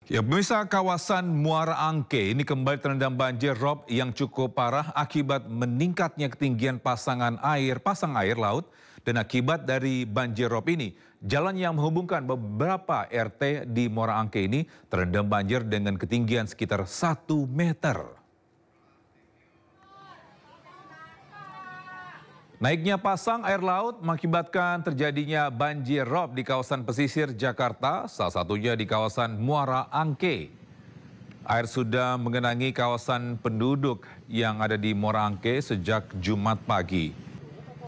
Ya, pemirsa, kawasan Muara Angke ini kembali terendam banjir rob yang cukup parah akibat meningkatnya ketinggian pasang air laut, dan akibat dari banjir rob ini, jalan yang menghubungkan beberapa RT di Muara Angke ini terendam banjir dengan ketinggian sekitar 1 meter. Naiknya pasang air laut mengakibatkan terjadinya banjir rob di kawasan pesisir Jakarta, salah satunya di kawasan Muara Angke. Air sudah mengenangi kawasan penduduk yang ada di Muara Angke sejak Jumat pagi.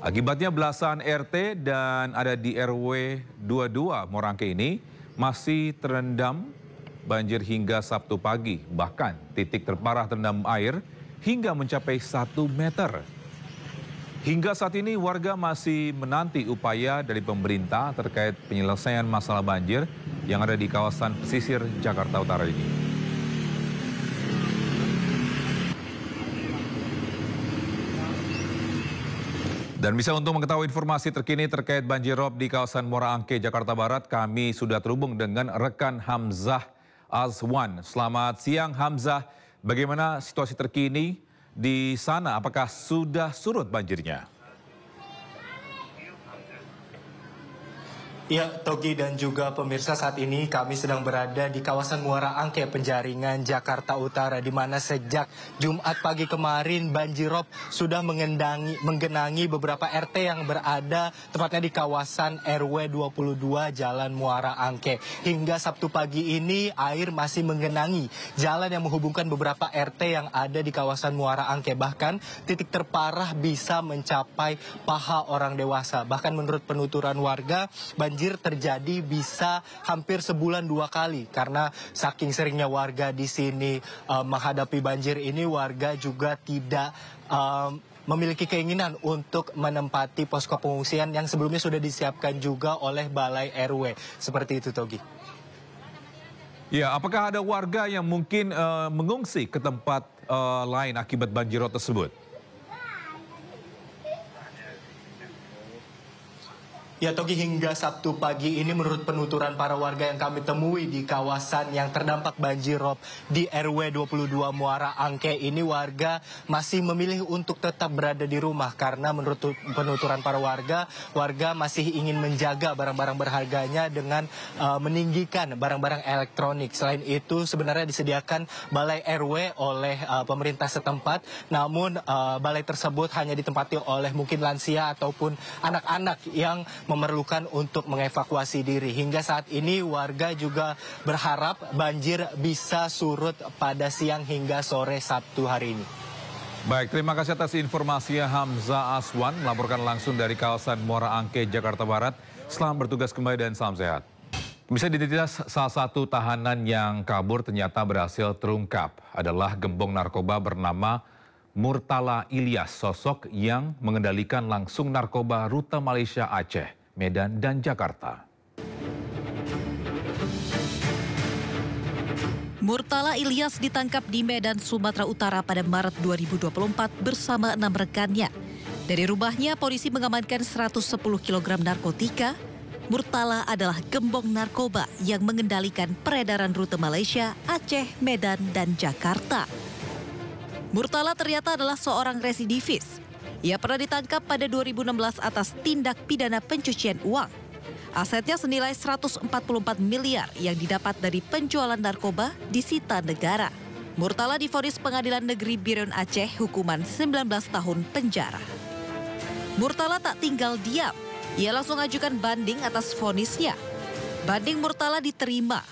Akibatnya belasan RT dan ada di RW 22 Muara Angke ini masih terendam banjir hingga Sabtu pagi. Bahkan titik terparah terendam air hingga mencapai 1 meter. Hingga saat ini warga masih menanti upaya dari pemerintah terkait penyelesaian masalah banjir yang ada di kawasan pesisir Jakarta Utara ini. Dan bisa untuk mengetahui informasi terkini terkait banjir rob di kawasan Muara Angke, Jakarta Barat, kami sudah terhubung dengan rekan Hamzah Azwan. Selamat siang Hamzah, bagaimana situasi terkini di sana? Apakah sudah surut banjirnya? Ya, Togi dan juga pemirsa, saat ini kami sedang berada di kawasan Muara Angke, Penjaringan, Jakarta Utara, di mana sejak Jumat pagi kemarin banjirop sudah menggenangi beberapa RT yang berada tepatnya di kawasan RW 22 Jalan Muara Angke. Hingga Sabtu pagi ini air masih menggenangi jalan yang menghubungkan beberapa RT yang ada di kawasan Muara Angke. Bahkan titik terparah bisa mencapai paha orang dewasa. Bahkan menurut penuturan warga, banjir terjadi bisa hampir sebulan 2 kali karena saking seringnya warga di sini menghadapi banjir ini, warga juga tidak memiliki keinginan untuk menempati posko pengungsian yang sebelumnya sudah disiapkan juga oleh Balai RW. Seperti itu, Togi. Ya, apakah ada warga yang mungkin mengungsi ke tempat lain akibat banjir rob tersebut? Ya, Togi, hingga Sabtu pagi ini menurut penuturan para warga yang kami temui di kawasan yang terdampak banjir rob di RW 22 Muara Angke ini, warga masih memilih untuk tetap berada di rumah karena menurut penuturan para warga masih ingin menjaga barang-barang berharganya dengan meninggikan barang-barang elektronik. Selain itu sebenarnya disediakan balai RW oleh pemerintah setempat, namun balai tersebut hanya ditempati oleh mungkin lansia ataupun anak-anak yang memerlukan untuk mengevakuasi diri. Hingga saat ini warga juga berharap banjir bisa surut pada siang hingga sore Sabtu hari ini. Baik, terima kasih atas informasinya Hamzah Azwan melaporkan langsung dari kawasan Muara Angke, Jakarta Barat. Selamat bertugas kembali dan salam sehat. Bisa identitas salah satu tahanan yang kabur ternyata berhasil terungkap adalah gembong narkoba bernama Murtala Ilyas, sosok yang mengendalikan langsung narkoba rute Malaysia, Aceh, Medan, dan Jakarta. Murtala Ilyas ditangkap di Medan, Sumatera Utara pada Maret 2024 bersama 6 rekannya. Dari rumahnya, polisi mengamankan 110 kg narkotika. Murtala adalah gembong narkoba yang mengendalikan peredaran rute Malaysia, Aceh, Medan, dan Jakarta. Murtala ternyata adalah seorang residivis. Ia pernah ditangkap pada 2016 atas tindak pidana pencucian uang. Asetnya senilai 144 miliar yang didapat dari penjualan narkoba disita negara. Murtala divonis Pengadilan Negeri Biren Aceh hukuman 19 tahun penjara. Murtala tak tinggal diam. Ia langsung ajukan banding atas vonisnya. Banding Murtala diterima.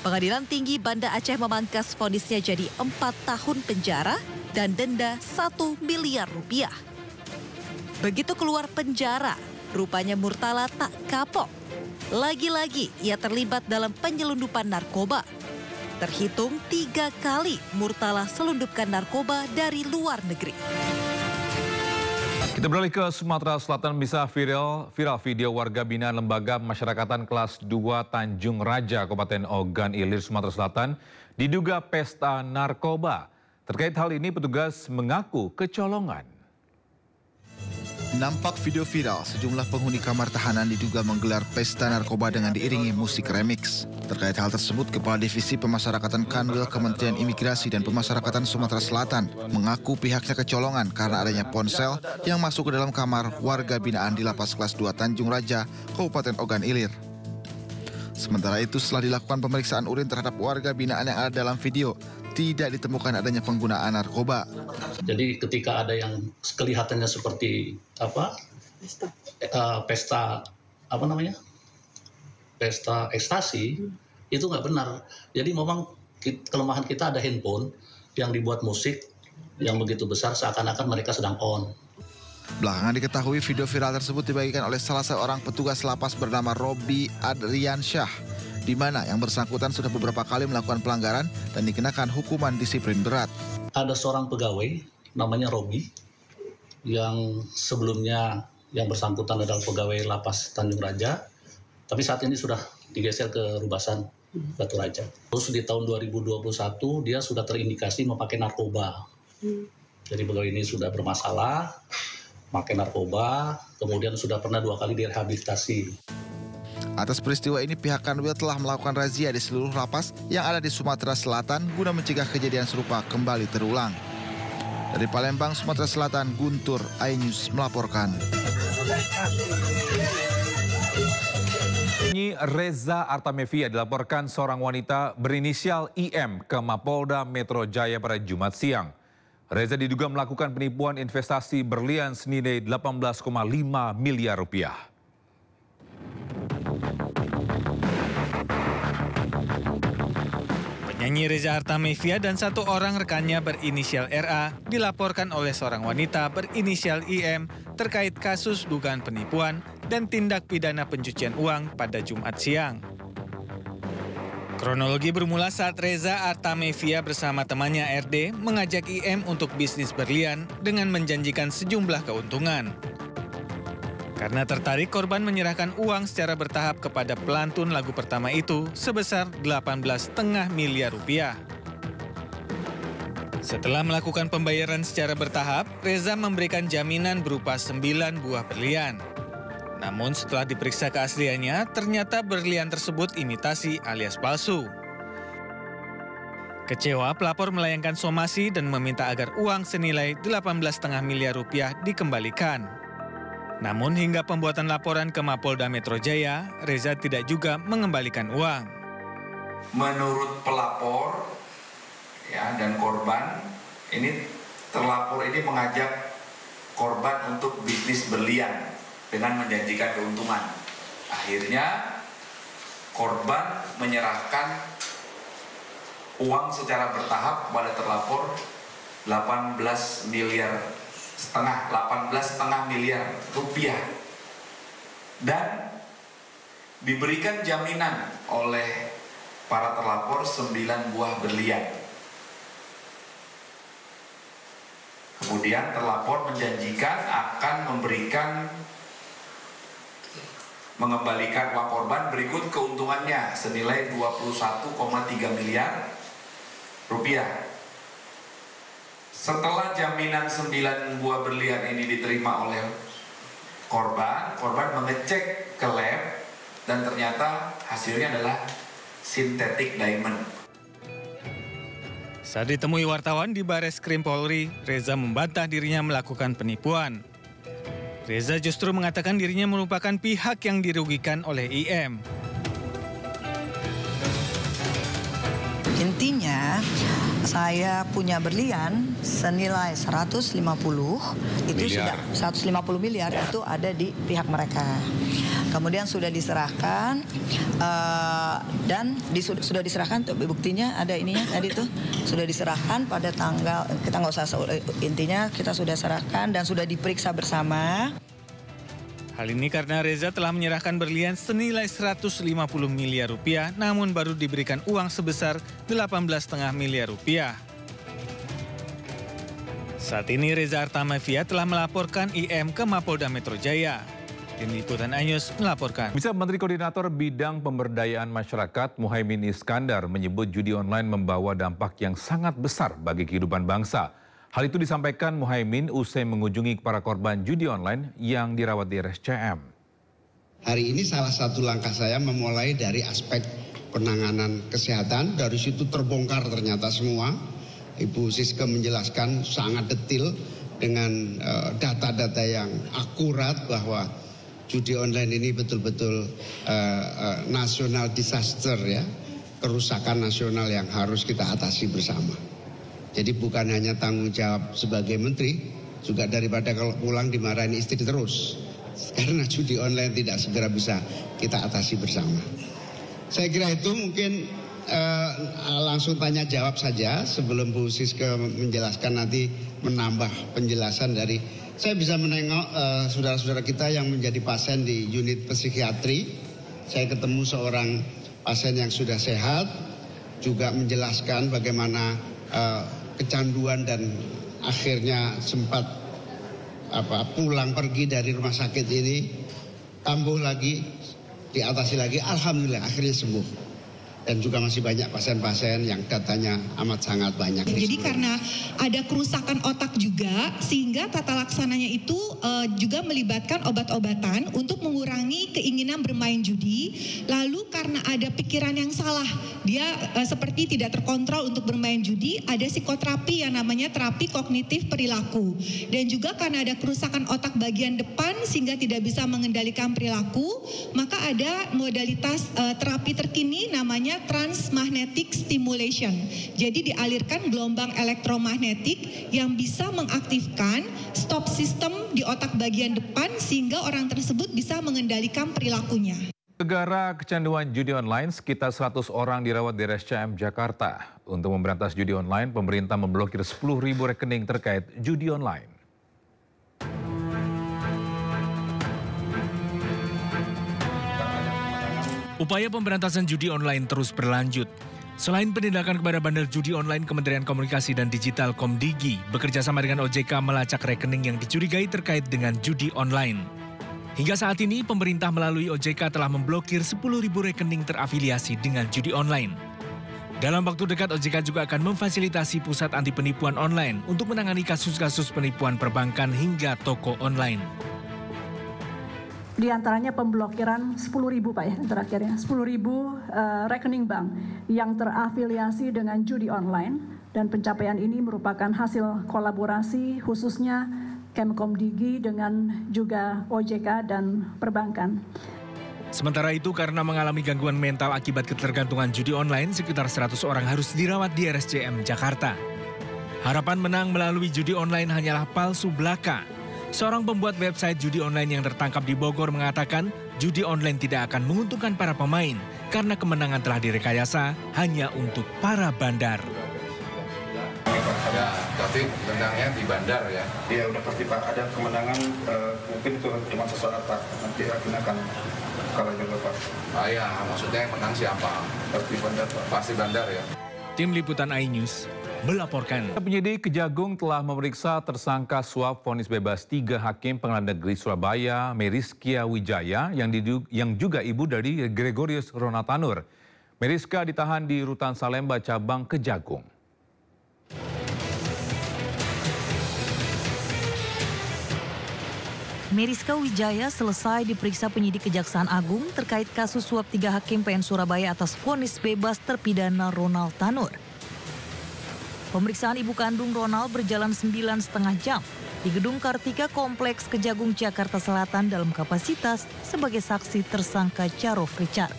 Pengadilan Tinggi Banda Aceh memangkas vonisnya jadi 4 tahun penjara dan denda 1 miliar rupiah. Begitu keluar penjara, rupanya Murtala tak kapok. Lagi-lagi ia terlibat dalam penyelundupan narkoba. Terhitung 3 kali Murtala selundupkan narkoba dari luar negeri. Kita beralih ke Sumatera Selatan. Bisa viral video warga binaan Lembaga Masyarakatan kelas 2 Tanjung Raja, Kabupaten Ogan Ilir, Sumatera Selatan, diduga pesta narkoba. Terkait hal ini, petugas mengaku kecolongan. Nampak video viral, sejumlah penghuni kamar tahanan diduga menggelar pesta narkoba dengan diiringi musik remix. Terkait hal tersebut, Kepala Divisi Pemasyarakatan Kanwil Kementerian Imigrasi dan Pemasyarakatan Sumatera Selatan mengaku pihaknya kecolongan karena adanya ponsel yang masuk ke dalam kamar warga binaan di Lapas Kelas 2 Tanjung Raja, Kabupaten Ogan Ilir. Sementara itu, setelah dilakukan pemeriksaan urin terhadap warga binaan yang ada dalam video, tidak ditemukan adanya penggunaan narkoba. Jadi ketika ada yang kelihatannya seperti pesta ekstasi, itu nggak benar. Jadi memang kelemahan kita ada handphone yang dibuat musik yang begitu besar seakan-akan mereka sedang on. Belakangan diketahui video viral tersebut dibagikan oleh salah seorang petugas lapas bernama Robi Adriansyah, di mana yang bersangkutan sudah beberapa kali melakukan pelanggaran dan dikenakan hukuman disiplin berat. Ada seorang pegawai namanya Robi yang sebelumnya yang bersangkutan adalah pegawai Lapas Tanjung Raja, tapi saat ini sudah digeser ke Rubasan Batu Raja. Terus di tahun 2021 dia sudah terindikasi memakai narkoba. Jadi pegawai ini sudah bermasalah, memakai narkoba, kemudian sudah pernah 2 kali direhabilitasi. Atas peristiwa ini, pihak Kanwil telah melakukan razia di seluruh lapas yang ada di Sumatera Selatan guna mencegah kejadian serupa kembali terulang. Dari Palembang, Sumatera Selatan, Guntur iNews melaporkan. Reza Artamevia dilaporkan seorang wanita berinisial IM ke Mapolda Metro Jaya pada Jumat siang. Reza diduga melakukan penipuan investasi berlian senilai 18,5 miliar rupiah. Penyanyi Reza Artamevia dan 1 orang rekannya berinisial RA dilaporkan oleh seorang wanita berinisial IM terkait kasus dugaan penipuan dan tindak pidana pencucian uang pada Jumat siang. Kronologi bermula saat Reza Artamevia bersama temannya RD mengajak IM untuk bisnis berlian dengan menjanjikan sejumlah keuntungan. Karena tertarik, korban menyerahkan uang secara bertahap kepada pelantun lagu pertama itu sebesar 18,5 miliar rupiah. Setelah melakukan pembayaran secara bertahap, Reza memberikan jaminan berupa 9 buah berlian. Namun setelah diperiksa keasliannya, ternyata berlian tersebut imitasi alias palsu. Kecewa, pelapor melayangkan somasi dan meminta agar uang senilai 18,5 miliar rupiah dikembalikan. Namun hingga pembuatan laporan ke Mapolda Metro Jaya, Reza tidak juga mengembalikan uang. Menurut pelapor dan korban, terlapor ini mengajak korban untuk bisnis berlian dengan menjanjikan keuntungan. Akhirnya korban menyerahkan uang secara bertahap kepada terlapor 18,5 miliar rupiah dan diberikan jaminan oleh para terlapor 9 buah berlian. Kemudian terlapor menjanjikan akan mengembalikan uang korban berikut keuntungannya senilai 21,3 miliar rupiah. Setelah jaminan 9 buah berlian ini diterima oleh korban mengecek ke lab dan ternyata hasilnya adalah synthetic diamond. Saat ditemui wartawan di Bareskrim Polri, Reza membantah dirinya melakukan penipuan. Reza justru mengatakan dirinya merupakan pihak yang dirugikan oleh IM. Intinya, saya punya berlian senilai 150 miliar itu ada di pihak mereka. Kemudian sudah diserahkan dan sudah diserahkan, buktinya ada ininya tadi tuh sudah diserahkan pada tanggal, kita nggak usah, intinya kita sudah serahkan dan sudah diperiksa bersama. Hal ini karena Reza telah menyerahkan berlian senilai 150 miliar rupiah, namun baru diberikan uang sebesar 18,5 miliar rupiah. Saat ini Reza Artamevia telah melaporkan IM ke Mapolda Metro Jaya. Tim Liputan iNews melaporkan. Menteri Koordinator Bidang Pemberdayaan Masyarakat Muhaimin Iskandar menyebut judi online membawa dampak yang sangat besar bagi kehidupan bangsa. Hal itu disampaikan Muhaimin usai mengunjungi para korban judi online yang dirawat di RSCM. Hari ini salah satu langkah saya memulai dari aspek penanganan kesehatan. Dari situ terbongkar ternyata semua. Ibu Siska menjelaskan sangat detail dengan data-data yang akurat bahwa judi online ini betul-betul national disaster ya. Kerusakan nasional yang harus kita atasi bersama. Jadi bukan hanya tanggung jawab sebagai menteri, juga daripada kalau pulang dimarahin istri terus. Karena judi online tidak segera bisa kita atasi bersama. Saya kira itu mungkin langsung tanya jawab saja sebelum Bu Siska menjelaskan nanti menambah penjelasan dari. Saya bisa menengok saudara-saudara kita yang menjadi pasien di unit psikiatri. Saya ketemu seorang pasien yang sudah sehat, juga menjelaskan bagaimana kecanduan dan akhirnya sempat pulang pergi dari rumah sakit ini, kambuh lagi, diatasi lagi, alhamdulillah akhirnya sembuh. Dan juga masih banyak pasien-pasien yang datanya amat sangat banyak. Jadi karena ada kerusakan otak juga, sehingga tata laksananya itu juga melibatkan obat-obatan untuk mengurangi keinginan bermain judi. Lalu karena ada pikiran yang salah, dia seperti tidak terkontrol untuk bermain judi, ada psikoterapi yang namanya terapi kognitif perilaku. Dan juga karena ada kerusakan otak bagian depan sehingga tidak bisa mengendalikan perilaku, maka ada modalitas terapi terkini namanya transmagnetic stimulation. Jadi dialirkan gelombang elektromagnetik yang bisa mengaktifkan stop system di otak bagian depan sehingga orang tersebut bisa mengendalikan perilakunya. Gara kecanduan judi online, sekitar 100 orang dirawat di RSCM Jakarta. Untuk memberantas judi online, pemerintah memblokir 10.000 rekening terkait judi online. Upaya pemberantasan judi online terus berlanjut. Selain penindakan kepada bandar judi online, Kementerian Komunikasi dan Digital Komdigi bekerja sama dengan OJK melacak rekening yang dicurigai terkait dengan judi online. Hingga saat ini, pemerintah melalui OJK telah memblokir 10.000 rekening terafiliasi dengan judi online. Dalam waktu dekat, OJK juga akan memfasilitasi pusat anti penipuan online untuk menangani kasus-kasus penipuan perbankan hingga toko online. Di antaranya pemblokiran 10.000 Pak ya, terakhirnya 10.000 rekening bank yang terafiliasi dengan judi online, dan pencapaian ini merupakan hasil kolaborasi khususnya Kemkomdigi dengan juga OJK dan perbankan. Sementara itu, karena mengalami gangguan mental akibat ketergantungan judi online, sekitar 100 orang harus dirawat di RSCM Jakarta. Harapan menang melalui judi online hanyalah palsu belaka. Seorang pembuat website judi online yang tertangkap di Bogor mengatakan judi online tidak akan menguntungkan para pemain karena kemenangan telah direkayasa hanya untuk para bandar. Ya, tapi menangnya di bandar ya? Iya, udah pasti Pak. Ada kemenangan mungkin itu cuma sesaat Pak. Nanti akan kalah juga Pak. Ah ya, maksudnya yang menang siapa? Pasti bandar Pak. Pasti bandar ya? Tim Liputan iNews melaporkan. Penyidik Kejagung telah memeriksa tersangka suap vonis bebas 3 hakim Pengadilan Negeri Surabaya, Meriskia Wijaya, yang juga ibu dari Gregorius Ronatanur. Meriska ditahan di Rutan Salemba cabang Kejagung. Meriska Wijaya selesai diperiksa penyidik Kejaksaan Agung terkait kasus suap 3 hakim PN Surabaya atas vonis bebas terpidana Ronald Tanur. Pemeriksaan ibu kandung Ronald berjalan 9,5 jam di Gedung Kartika Kompleks Kejagung, Jakarta Selatan dalam kapasitas sebagai saksi tersangka Jarod Richard.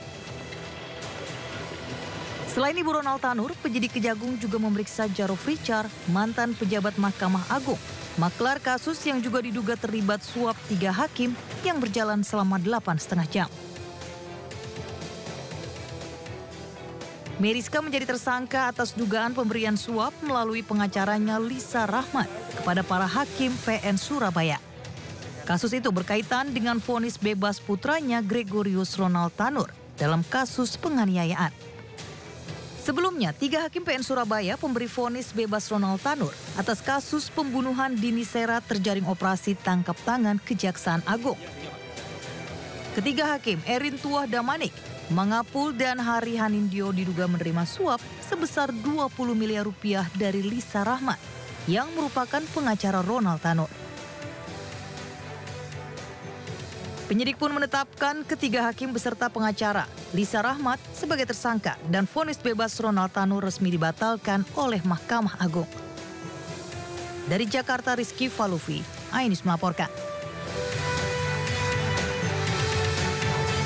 Selain ibu Ronald Tanur, penyidik Kejagung juga memeriksa Jarod Richard, mantan pejabat Mahkamah Agung, maklar kasus yang juga diduga terlibat suap 3 hakim yang berjalan selama 8,5 jam. Meriska menjadi tersangka atas dugaan pemberian suap melalui pengacaranya Lisa Rahmat kepada para hakim PN Surabaya. Kasus itu berkaitan dengan vonis bebas putranya Gregorius Ronald Tanur dalam kasus penganiayaan. Sebelumnya, 3 hakim PN Surabaya pemberi vonis bebas Ronald Tanur atas kasus pembunuhan Dini Sera terjaring operasi tangkap tangan Kejaksaan Agung. Ketiga hakim, Erin Tuah Damanik, Mangapul dan Hari Hanindyo diduga menerima suap sebesar 20 miliar rupiah dari Lisa Rahmat yang merupakan pengacara Ronald Tanur. Penyidik pun menetapkan ketiga hakim beserta pengacara, Lisa Rahmat, sebagai tersangka dan vonis bebas Ronald Tanur resmi dibatalkan oleh Mahkamah Agung. Dari Jakarta, Rizky Falufi, Ainis melaporkan.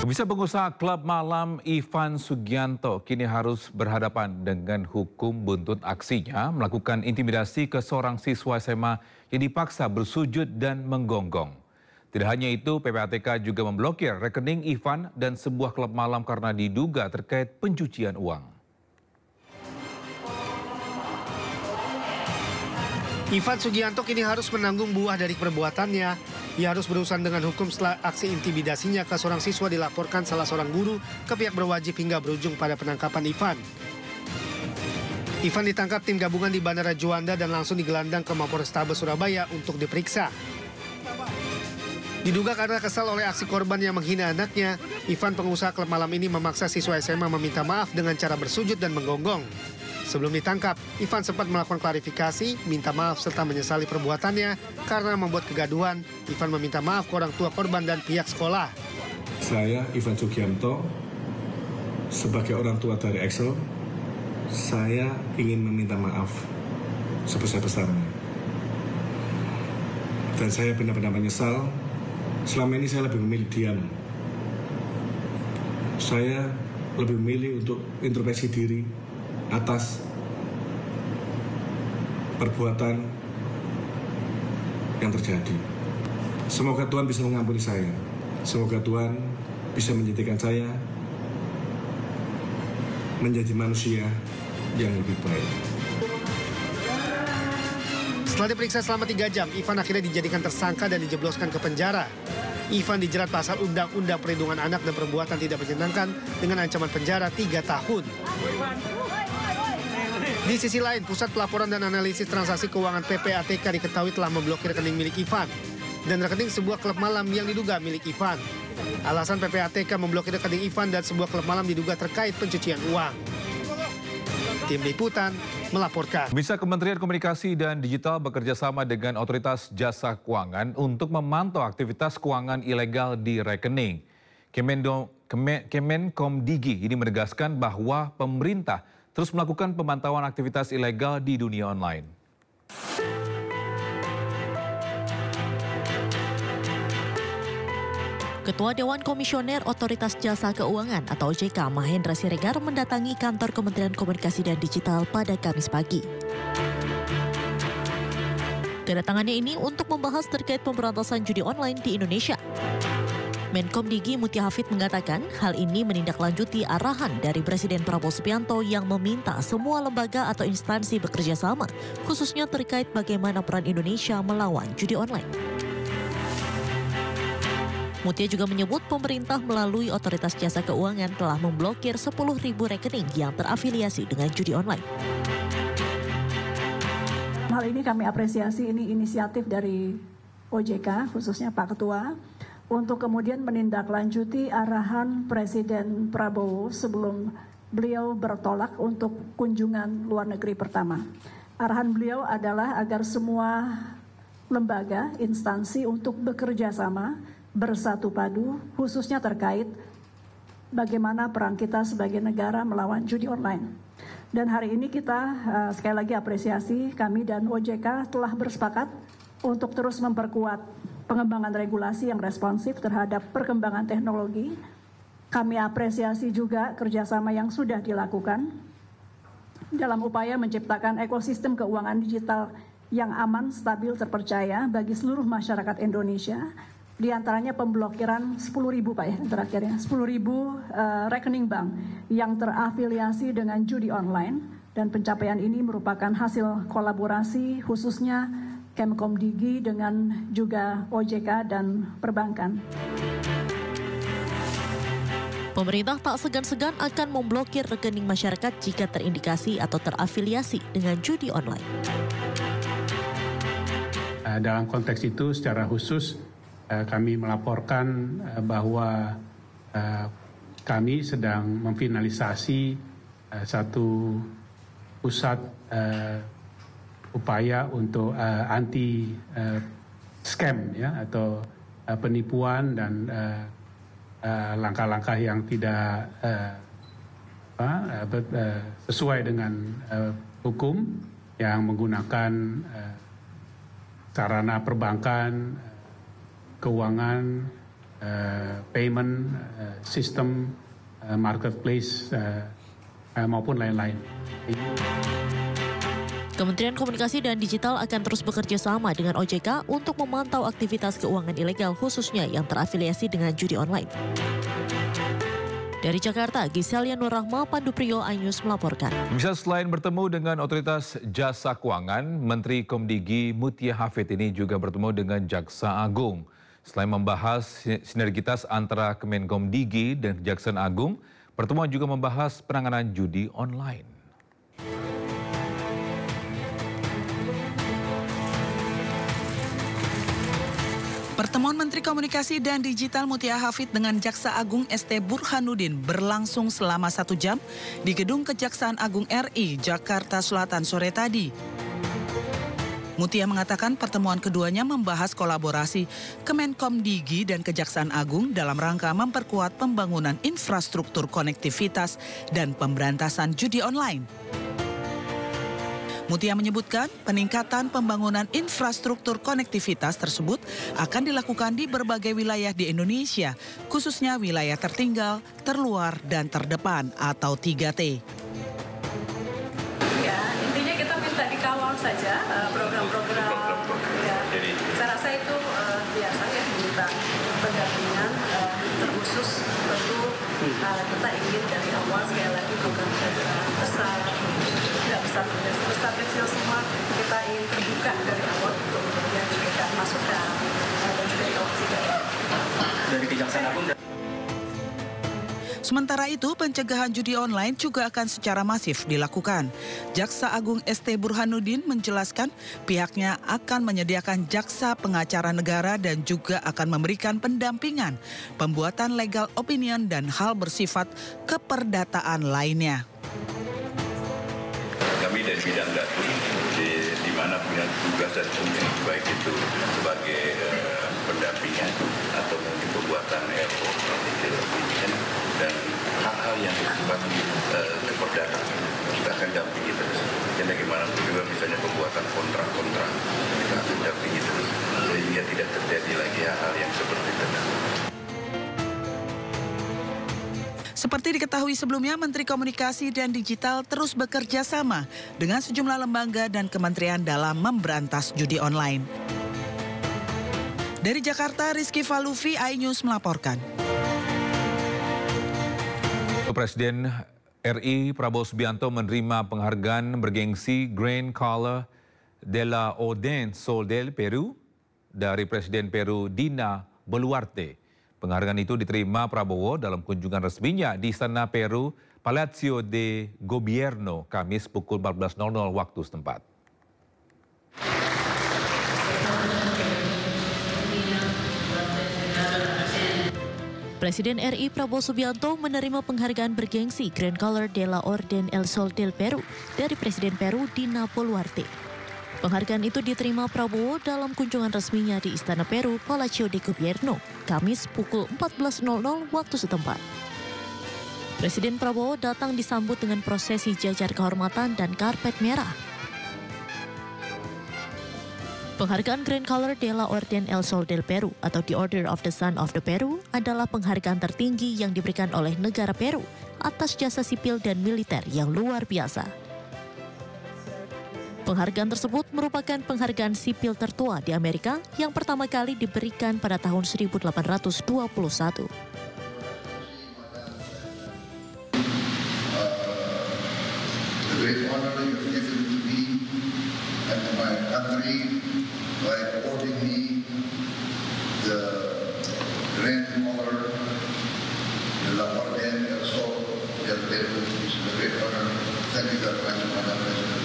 Pemirsa, pengusaha klub malam Ivan Sugianto kini harus berhadapan dengan hukum buntut aksinya melakukan intimidasi ke seorang siswa SMA yang dipaksa bersujud dan menggonggong. Tidak hanya itu, PPATK juga memblokir rekening Ivan dan sebuah klub malam karena diduga terkait pencucian uang. Ivan Sugianto kini harus menanggung buah dari perbuatannya. Ia harus berurusan dengan hukum setelah aksi intimidasinya ke seorang siswa dilaporkan salah seorang guru ke pihak berwajib hingga berujung pada penangkapan Ivan. Ivan ditangkap tim gabungan di Bandara Juanda dan langsung digelandang ke Mapolrestabes Surabaya untuk diperiksa. Diduga karena kesal oleh aksi korban yang menghina anaknya, Ivan, pengusaha klub malam ini, memaksa siswa SMA meminta maaf dengan cara bersujud dan menggonggong. Sebelum ditangkap, Ivan sempat melakukan klarifikasi, minta maaf serta menyesali perbuatannya karena membuat kegaduhan. Ivan meminta maaf ke orang tua korban dan pihak sekolah. Saya, Ivan Sugianto, sebagai orang tua dari Excel, saya ingin meminta maaf sebesar-besarnya. Dan saya benar-benar menyesal. Selama ini saya lebih memilih diam. Saya lebih memilih untuk introspeksi diri atas perbuatan yang terjadi. Semoga Tuhan bisa mengampuni saya. Semoga Tuhan bisa menjadikan saya menjadi manusia yang lebih baik. Setelah diperiksa selama 3 jam, Ivan akhirnya dijadikan tersangka dan dijebloskan ke penjara. Ivan dijerat pasal Undang-Undang Perlindungan Anak dan perbuatan tidak menyenangkan dengan ancaman penjara 3 tahun. Di sisi lain, Pusat Pelaporan dan Analisis Transaksi Keuangan PPATK diketahui telah memblokir rekening milik Ivan dan rekening sebuah klub malam yang diduga milik Ivan. Alasan PPATK memblokir rekening Ivan dan sebuah klub malam diduga terkait pencucian uang. Tim Liputan melaporkan. Bisa Kementerian Komunikasi dan Digital bekerja sama dengan Otoritas Jasa Keuangan untuk memantau aktivitas keuangan ilegal di rekening. Kemenkomdigi ini menegaskan bahwa pemerintah terus melakukan pemantauan aktivitas ilegal di dunia online. Ketua Dewan Komisioner Otoritas Jasa Keuangan atau OJK Mahendra Siregar mendatangi kantor Kementerian Komunikasi dan Digital pada Kamis pagi. Kedatangannya ini untuk membahas terkait pemberantasan judi online di Indonesia. Menkomdigi Mutia Hafid mengatakan hal ini menindaklanjuti arahan dari Presiden Prabowo Subianto yang meminta semua lembaga atau instansi bekerja sama, khususnya terkait bagaimana peran Indonesia melawan judi online. Mutia juga menyebut pemerintah melalui Otoritas Jasa Keuangan telah memblokir 10.000 rekening yang terafiliasi dengan judi online. Hal ini kami apresiasi, ini inisiatif dari OJK, khususnya Pak Ketua, untuk kemudian menindaklanjuti arahan Presiden Prabowo sebelum beliau bertolak untuk kunjungan luar negeri pertama. Arahan beliau adalah agar semua lembaga, instansi untuk bekerja sama, bersatu padu, khususnya terkait bagaimana peran kita sebagai negara melawan judi online. Dan hari ini kita sekali lagi apresiasi, kami dan OJK telah bersepakat untuk terus memperkuat pengembangan regulasi yang responsif terhadap perkembangan teknologi. Kami apresiasi juga kerjasama yang sudah dilakukan dalam upaya menciptakan ekosistem keuangan digital yang aman, stabil, terpercaya bagi seluruh masyarakat Indonesia. Di antaranya pemblokiran 10.000 Pak ya, terakhir ya, 10.000 rekening bank yang terafiliasi dengan judi online, dan pencapaian ini merupakan hasil kolaborasi khususnya Kemkomdigi dengan juga OJK dan perbankan. Pemerintah tak segan-segan akan memblokir rekening masyarakat jika terindikasi atau terafiliasi dengan judi online. Dalam konteks itu secara khusus kami melaporkan bahwa kami sedang memfinalisasi satu pusat upaya untuk anti scam ya atau penipuan dan langkah-langkah yang tidak sesuai dengan hukum yang menggunakan sarana perbankan, keuangan, payment system, marketplace maupun lain-lain. Kementerian Komunikasi dan Digital akan terus bekerja sama dengan OJK untuk memantau aktivitas keuangan ilegal khususnya yang terafiliasi dengan judi online. Dari Jakarta, Giselia Nurrahma, Pandu Priyo, iNews melaporkan. Misal selain bertemu dengan otoritas jasa keuangan, Menteri Komdigi Mutia Hafid ini juga bertemu dengan Jaksa Agung. Selain membahas sinergitas antara Kemenkomdigi dan Kejaksaan Agung, pertemuan juga membahas penanganan judi online. Pertemuan Menteri Komunikasi dan Digital Mutia Hafid dengan Jaksa Agung ST Burhanuddin berlangsung selama 1 jam di Gedung Kejaksaan Agung RI, Jakarta Selatan sore tadi. Mutia mengatakan pertemuan keduanya membahas kolaborasi Kemenkomdigi dan Kejaksaan Agung dalam rangka memperkuat pembangunan infrastruktur konektivitas dan pemberantasan judi online. Mutia menyebutkan peningkatan pembangunan infrastruktur konektivitas tersebut akan dilakukan di berbagai wilayah di Indonesia, khususnya wilayah tertinggal, terluar, dan terdepan atau 3T. Ya, intinya kita minta dikawal saja program-program. Ya, saya rasa itu biasa ya, minta pendampingan terkhusus tentu kita ingin dari awal sekali lagi program besar. Tidak besar kecil semua kita ingin terbuka dari awal untuk kemudian diberikan masukan dan juga diawasi dari Kejaksaan Agung. Sementara itu, pencegahan judi online juga akan secara masif dilakukan. Jaksa Agung ST Burhanuddin menjelaskan pihaknya akan menyediakan jaksa pengacara negara dan juga akan memberikan pendampingan, pembuatan legal opinion dan hal bersifat keperdataan lainnya. Kami dari bidang datu, di mana punya tugas dan fungsi baik itu sebagai pendampingan atau mungkin pembuatan dan hal-hal yang bersifat keperdataan kita akan dampingi terus. Dan bagaimanapun juga misalnya pembuatan kontrak-kontrak kita akan dampingi terus sehingga tidak terjadi lagi hal-hal yang seperti itu. Seperti diketahui sebelumnya, Menteri Komunikasi dan Digital terus bekerja sama dengan sejumlah lembaga dan kementerian dalam memberantas judi online. Dari Jakarta, Rizky Falufi, iNews melaporkan. Presiden RI Prabowo Subianto menerima penghargaan bergengsi Grand Color de la Orden Sol del Peru dari Presiden Peru Dina Boluarte. Penghargaan itu diterima Prabowo dalam kunjungan resminya di Istana Peru, Palacio de Gobierno, Kamis pukul 14.00 waktu setempat. Presiden RI Prabowo Subianto menerima penghargaan bergengsi Grand Color de la Orden El Sol del Peru dari Presiden Peru Dina Boluarte. Penghargaan itu diterima Prabowo dalam kunjungan resminya di Istana Peru, Palacio de Gobierno, Kamis pukul 14.00 waktu setempat. Presiden Prabowo datang disambut dengan prosesi jajar kehormatan dan karpet merah. Penghargaan Grand Color de la Orden El Sol del Peru atau The Order of the Sun of the Peru adalah penghargaan tertinggi yang diberikan oleh negara Peru atas jasa sipil dan militer yang luar biasa. Penghargaan tersebut merupakan penghargaan sipil tertua di Amerika yang pertama kali diberikan pada tahun 1821. The great honor you have given to me and to my country by awarding me the Grand Color de la Orden del Sol del Peru is a great honor. Thank you very much, Madam President.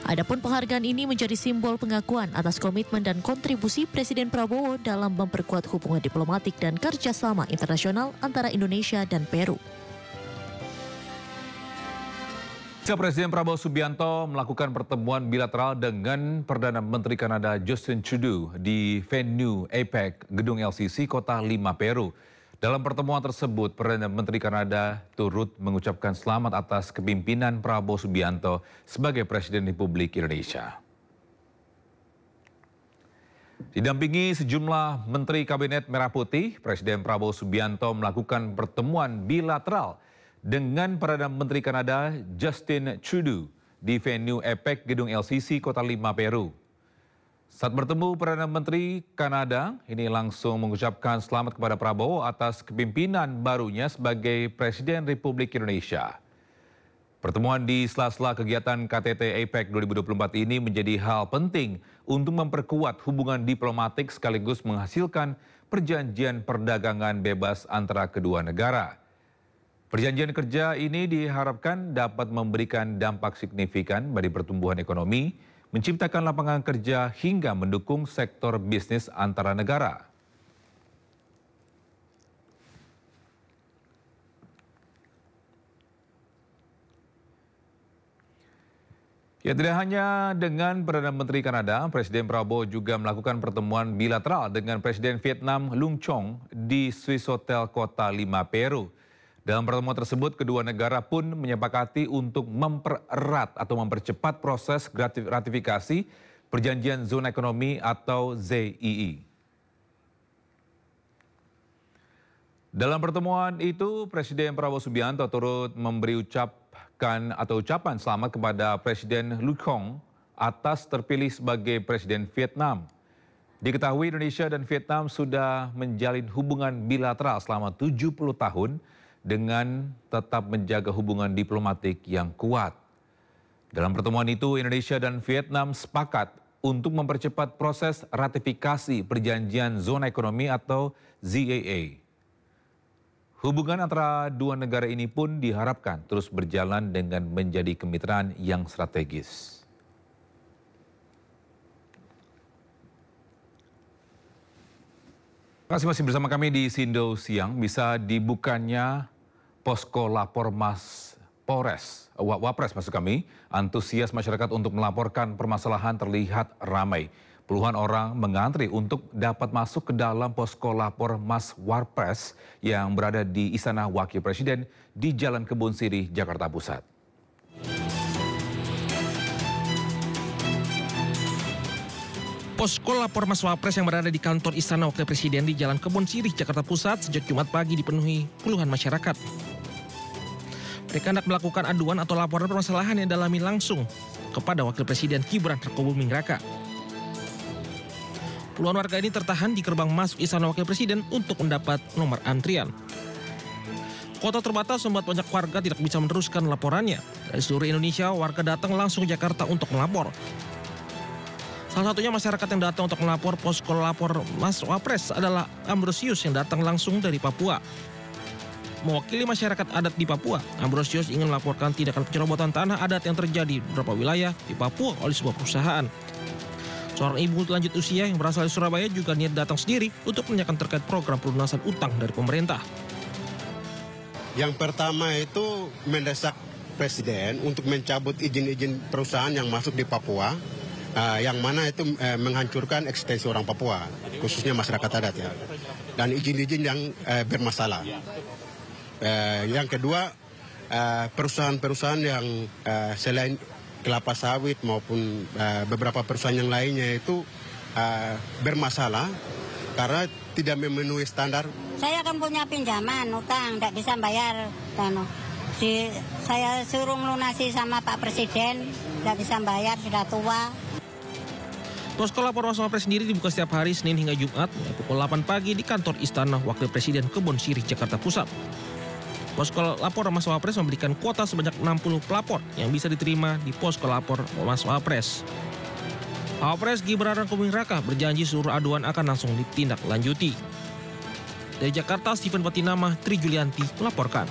Adapun penghargaan ini menjadi simbol pengakuan atas komitmen dan kontribusi Presiden Prabowo dalam memperkuat hubungan diplomatik dan kerjasama internasional antara Indonesia dan Peru. Presiden Prabowo Subianto melakukan pertemuan bilateral dengan Perdana Menteri Kanada Justin Trudeau di venue APEC Gedung LCC Kota Lima, Peru. Dalam pertemuan tersebut, Perdana Menteri Kanada turut mengucapkan selamat atas kepemimpinan Prabowo Subianto sebagai Presiden Republik Indonesia. Didampingi sejumlah Menteri Kabinet Merah Putih, Presiden Prabowo Subianto melakukan pertemuan bilateral dengan Perdana Menteri Kanada Justin Trudeau di venue APEC Gedung LCC Kota Lima, Peru. Saat bertemu Perdana Menteri Kanada, ini langsung mengucapkan selamat kepada Prabowo atas kepemimpinan barunya sebagai Presiden Republik Indonesia. Pertemuan di sela-sela kegiatan KTT APEC 2024 ini menjadi hal penting untuk memperkuat hubungan diplomatik sekaligus menghasilkan perjanjian perdagangan bebas antara kedua negara. Perjanjian kerja ini diharapkan dapat memberikan dampak signifikan bagi pertumbuhan ekonomi, menciptakan lapangan kerja hingga mendukung sektor bisnis antara negara. Ya, tidak hanya dengan Perdana Menteri Kanada, Presiden Prabowo juga melakukan pertemuan bilateral dengan Presiden Vietnam Luong Chong di Swiss Hotel Kota Lima, Peru. Dalam pertemuan tersebut, kedua negara pun menyepakati untuk mempererat atau mempercepat proses ratifikasi Perjanjian Zona Ekonomi atau ZEE. Dalam pertemuan itu, Presiden Prabowo Subianto turut memberi ucapan selamat kepada Presiden Luong Chong atas terpilih sebagai Presiden Vietnam. Diketahui Indonesia dan Vietnam sudah menjalin hubungan bilateral selama 70 tahun dengan tetap menjaga hubungan diplomatik yang kuat. Dalam pertemuan itu, Indonesia dan Vietnam sepakat untuk mempercepat proses ratifikasi Perjanjian Zona Ekonomi atau ZEE. Hubungan antara dua negara ini pun diharapkan terus berjalan dengan menjadi kemitraan yang strategis. Masih bersama kami di Sindo Siang. Bisa dibukanya posko lapor Wapres maksud kami, antusias masyarakat untuk melaporkan permasalahan terlihat ramai. Puluhan orang mengantri untuk dapat masuk ke dalam posko lapor Mas Wapres yang berada di Istana Wakil Presiden di Jalan Kebun Sirih, Jakarta Pusat. Posko lapor Mas Wapres yang berada di kantor Istana Wakil Presiden di Jalan Kebun Sirih, Jakarta Pusat sejak Jumat pagi dipenuhi puluhan masyarakat. Mereka hendak melakukan aduan atau laporan permasalahan yang dalami langsung kepada Wakil Presiden Gibran Rakabuming Raka. Puluhan warga ini tertahan di gerbang masuk Istana Wakil Presiden untuk mendapat nomor antrian. Kuota terbatas membuat banyak warga tidak bisa meneruskan laporannya. Dari seluruh Indonesia, warga datang langsung ke Jakarta untuk melapor. Salah satunya masyarakat yang datang untuk melapor posko lapor Mas Wapres adalah Ambrosius yang datang langsung dari Papua. Mewakili masyarakat adat di Papua, Ambrosius ingin melaporkan tindakan penyerobotan tanah adat yang terjadi di beberapa wilayah di Papua oleh sebuah perusahaan. Seorang ibu lanjut usia yang berasal dari Surabaya juga niat datang sendiri untuk menanyakan terkait program pelunasan utang dari pemerintah. Yang pertama itu mendesak Presiden untuk mencabut izin-izin perusahaan yang masuk di Papua, yang mana itu menghancurkan eksistensi orang Papua, khususnya masyarakat adat ya. Dan izin-izin yang bermasalah. Yang kedua, perusahaan-perusahaan yang selain kelapa sawit maupun beberapa perusahaan yang lainnya itu bermasalah karena tidak memenuhi standar. Saya kan punya pinjaman, utang, tidak bisa bayar. Saya suruh melunasi sama Pak Presiden, tidak bisa bayar, sudah tua. Posko lapor Mas Wapres sendiri dibuka setiap hari Senin hingga Jumat pukul 8 pagi di kantor Istana Wakil Presiden Kebun Sirih, Jakarta Pusat. Posko lapor Mas Wapres memberikan kuota sebanyak 60 pelapor yang bisa diterima di posko lapor Mas Wapres. Wapres Gibran Rakabuming Raka berjanji seluruh aduan akan langsung ditindaklanjuti. Dari Jakarta, Stephen Patinama, Tri Julianti melaporkan.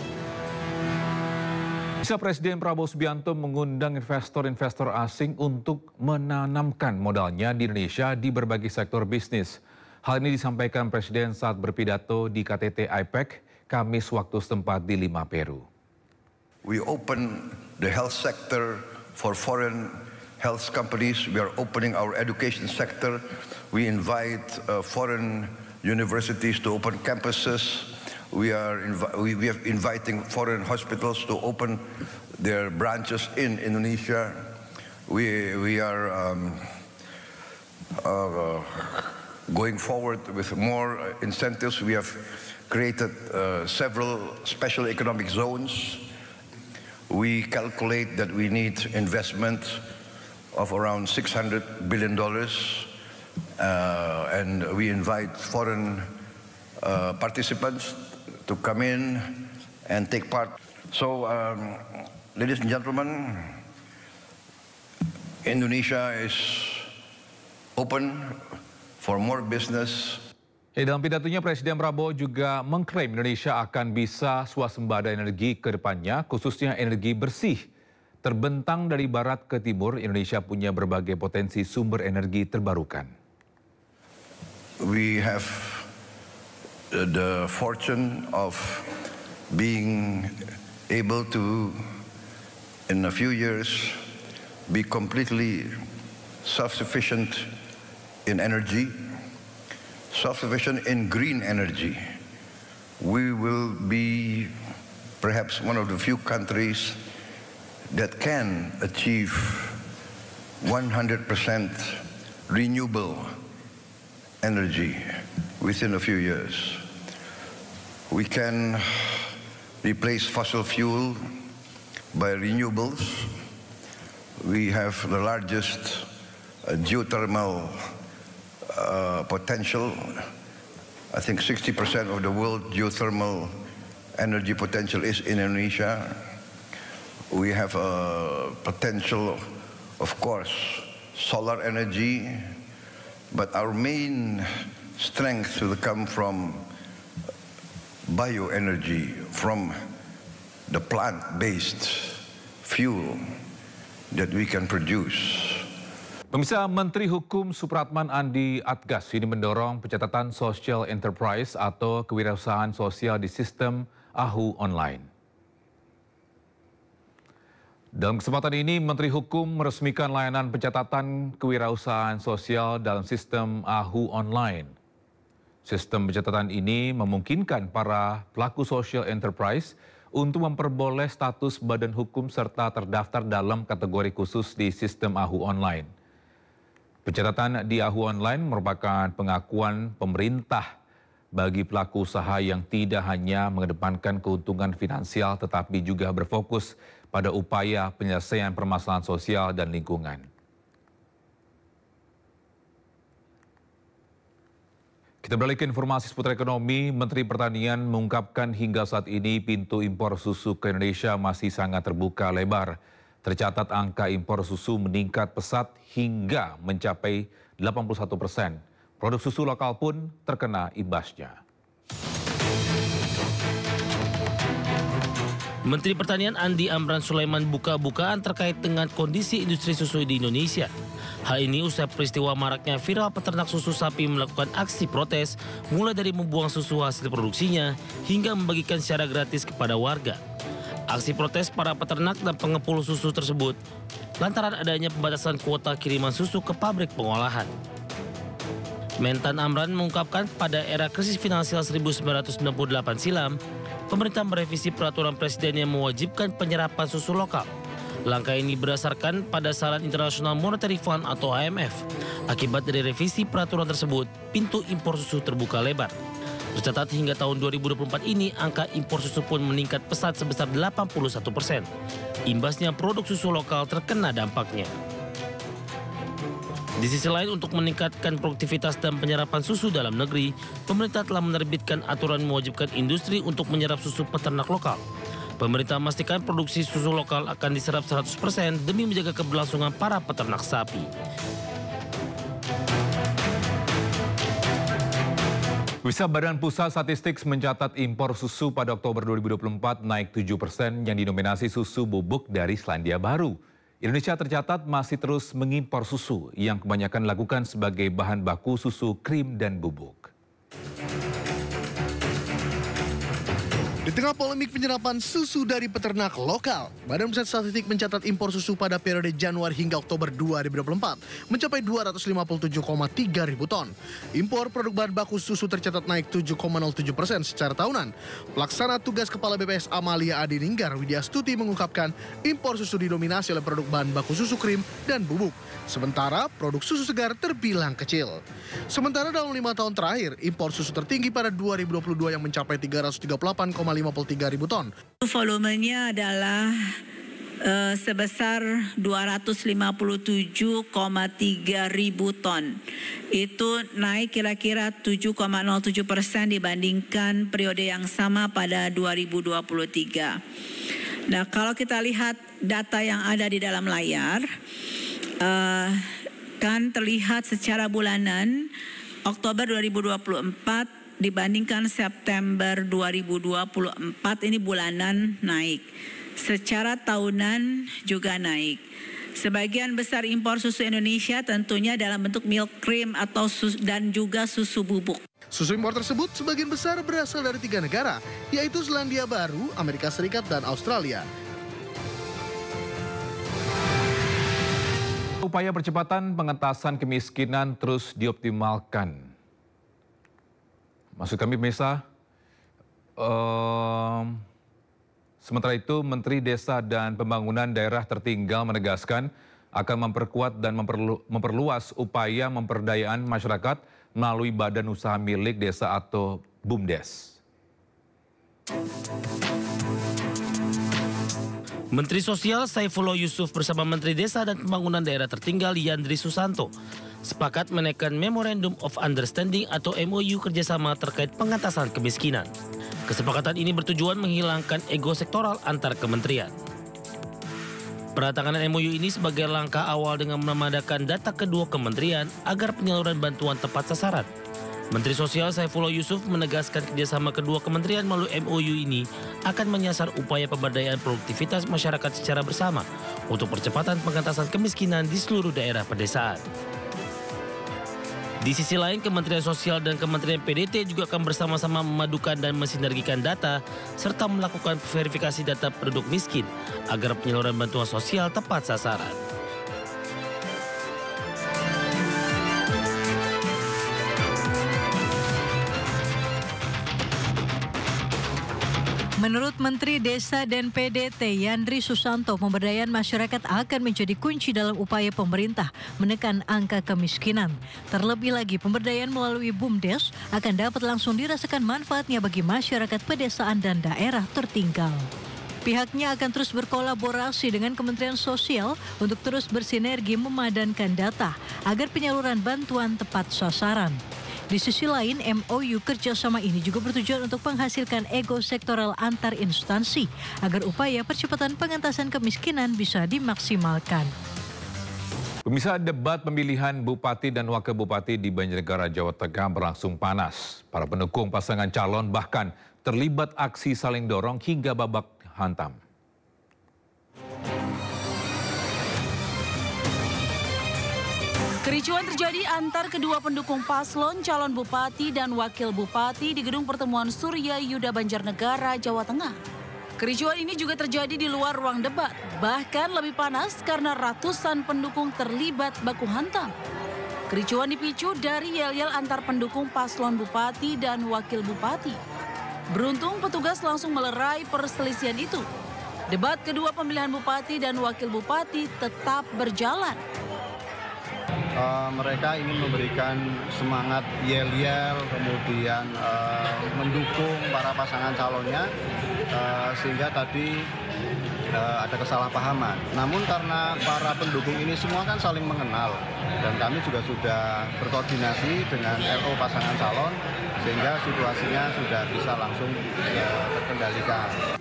Presiden Prabowo Subianto mengundang investor-investor asing untuk menanamkan modalnya di Indonesia di berbagai sektor bisnis. Hal ini disampaikan Presiden saat berpidato di KTT APEC Kamis waktu setempat di Lima, Peru. We open the health sector for foreign health companies. We are opening our education sector. We invite foreign universities to open campuses. We are inviting foreign hospitals to open their branches in Indonesia. We are going forward with more incentives. We have created several special economic zones. We calculate that we need investment of around $600 billion, and we invite foreign participants to come in and take part. So, ladies and gentlemen, Indonesia is open for more business. Dalam pidatonya, Presiden Prabowo juga mengklaim Indonesia akan bisa swasembada energi ke depannya, khususnya energi bersih. Terbentang dari barat ke timur, Indonesia punya berbagai potensi sumber energi terbarukan. We have the fortune of being able to, in a few years, be completely self-sufficient in energy, self-sufficient in green energy. We will be perhaps one of the few countries that can achieve 100% renewable energy within a few years. We can replace fossil fuel by renewables. We have the largest geothermal potential. I think 60% of the world geothermal energy potential is in Indonesia. We have a potential, of course, solar energy, but our main strength will come from bioenergy, from the plant-based fuel that we can produce. Pemirsa, Menteri Hukum Supratman Andi Adgas ini mendorong pencatatan social enterprise atau kewirausahaan sosial di sistem AHU online. Dalam kesempatan ini, Menteri Hukum meresmikan layanan pencatatan kewirausahaan sosial dalam sistem AHU online. Sistem pencatatan ini memungkinkan para pelaku social enterprise untuk memperoleh status badan hukum serta terdaftar dalam kategori khusus di sistem AHU online. Pencatatan di AHU online merupakan pengakuan pemerintah bagi pelaku usaha yang tidak hanya mengedepankan keuntungan finansial tetapi juga berfokus pada upaya penyelesaian permasalahan sosial dan lingkungan. Kita beralih ke informasi seputar ekonomi. Menteri Pertanian mengungkapkan hingga saat ini pintu impor susu ke Indonesia masih sangat terbuka lebar. Tercatat angka impor susu meningkat pesat hingga mencapai 81%. Produk susu lokal pun terkena imbasnya. Menteri Pertanian Andi Amran Sulaiman buka-bukaan terkait dengan kondisi industri susu di Indonesia. Hal ini usai peristiwa maraknya viral peternak susu sapi melakukan aksi protes, mulai dari membuang susu hasil produksinya hingga membagikan secara gratis kepada warga. Aksi protes para peternak dan pengepul susu tersebut lantaran adanya pembatasan kuota kiriman susu ke pabrik pengolahan. Mentan Amran mengungkapkan pada era krisis finansial 1998 silam, pemerintah merevisi peraturan presiden yang mewajibkan penyerapan susu lokal. Langkah ini berdasarkan pada saran International Monetary Fund atau IMF. Akibat dari revisi peraturan tersebut, pintu impor susu terbuka lebar. Tercatat hingga tahun 2024 ini, angka impor susu pun meningkat pesat sebesar 81%. Imbasnya produk susu lokal terkena dampaknya. Di sisi lain, untuk meningkatkan produktivitas dan penyerapan susu dalam negeri, pemerintah telah menerbitkan aturan mewajibkan industri untuk menyerap susu peternak lokal. Pemerintah memastikan produksi susu lokal akan diserap 100% demi menjaga keberlangsungan para peternak sapi. Badan Pusat Statistik mencatat impor susu pada Oktober 2024 naik 7% yang didominasi susu bubuk dari Selandia Baru. Indonesia tercatat masih terus mengimpor susu yang kebanyakan dilakukan sebagai bahan baku susu krim dan bubuk. Di tengah polemik penyerapan susu dari peternak lokal, Badan Pusat Statistik mencatat impor susu pada periode Januari hingga Oktober 2024 mencapai 257,3 ribu ton. Impor produk bahan baku susu tercatat naik 7,07% secara tahunan. Pelaksana tugas Kepala BPS Amalia Adininggar Widyastuti mengungkapkan impor susu didominasi oleh produk bahan baku susu krim dan bubuk. Sementara produk susu segar terbilang kecil. Sementara dalam 5 tahun terakhir, impor susu tertinggi pada 2022 yang mencapai 338,53 ribu ton. Volumenya adalah sebesar 257,3 ribu ton. Itu naik kira-kira 7,07% dibandingkan periode yang sama pada 2023. Nah, kalau kita lihat data yang ada di dalam layar, kan terlihat secara bulanan Oktober 2024 dibandingkan September 2024 ini bulanan naik. Secara tahunan juga naik. Sebagian besar impor susu Indonesia tentunya dalam bentuk milk cream atau dan juga susu bubuk. Susu impor tersebut sebagian besar berasal dari 3 negara, yaitu Selandia Baru, Amerika Serikat, dan Australia. Upaya percepatan pengentasan kemiskinan terus dioptimalkan. Maksud kami pemirsa, sementara itu Menteri Desa dan Pembangunan Daerah Tertinggal menegaskan akan memperkuat dan memperluas upaya pemberdayaan masyarakat melalui Badan Usaha Milik Desa atau BUMDes. Menteri Sosial Saifullah Yusuf bersama Menteri Desa dan Pembangunan Daerah Tertinggal Yandri Susanto sepakat menaikkan Memorandum of Understanding atau MOU kerjasama terkait pengentasan kemiskinan. Kesepakatan ini bertujuan menghilangkan ego sektoral antar kementerian. Penandatanganan MOU ini sebagai langkah awal dengan memadakan data kedua kementerian agar penyaluran bantuan tepat sasaran. Menteri Sosial Saifullah Yusuf menegaskan kerjasama kedua kementerian melalui MOU ini akan menyasar upaya pemberdayaan produktivitas masyarakat secara bersama untuk percepatan pengentasan kemiskinan di seluruh daerah pedesaan. Di sisi lain, Kementerian Sosial dan Kementerian PDT juga akan bersama-sama memadukan dan mensinergikan data serta melakukan verifikasi data penduduk miskin agar penyaluran bantuan sosial tepat sasaran. Menurut Menteri Desa dan PDT Yandri Susanto, pemberdayaan masyarakat akan menjadi kunci dalam upaya pemerintah menekan angka kemiskinan. Terlebih lagi, pemberdayaan melalui BUMDes akan dapat langsung dirasakan manfaatnya bagi masyarakat pedesaan dan daerah tertinggal. Pihaknya akan terus berkolaborasi dengan Kementerian Sosial untuk terus bersinergi memadankan data agar penyaluran bantuan tepat sasaran. Di sisi lain, MOU kerjasama ini juga bertujuan untuk menghasilkan ego sektoral antar instansi agar upaya percepatan pengentasan kemiskinan bisa dimaksimalkan. Pemirsa, debat pemilihan Bupati dan Wakil Bupati di Banjarnegara, Jawa Tengah berlangsung panas. Para pendukung pasangan calon bahkan terlibat aksi saling dorong hingga babak hantam. Kericuan terjadi antar kedua pendukung paslon calon bupati dan wakil bupati di Gedung Pertemuan Surya Yuda Banjarnegara, Jawa Tengah. Kericuan ini juga terjadi di luar ruang debat, bahkan lebih panas karena ratusan pendukung terlibat baku hantam. Kericuan dipicu dari yel-yel antar pendukung paslon bupati dan wakil bupati. Beruntung petugas langsung melerai perselisihan itu. Debat kedua pemilihan bupati dan wakil bupati tetap berjalan. Mereka ingin memberikan semangat yel-yel, kemudian mendukung para pasangan calonnya, sehingga tadi ada kesalahpahaman. Namun karena para pendukung ini semua kan saling mengenal, dan kami juga sudah berkoordinasi dengan RO pasangan calon, sehingga situasinya sudah bisa langsung terkendalikan.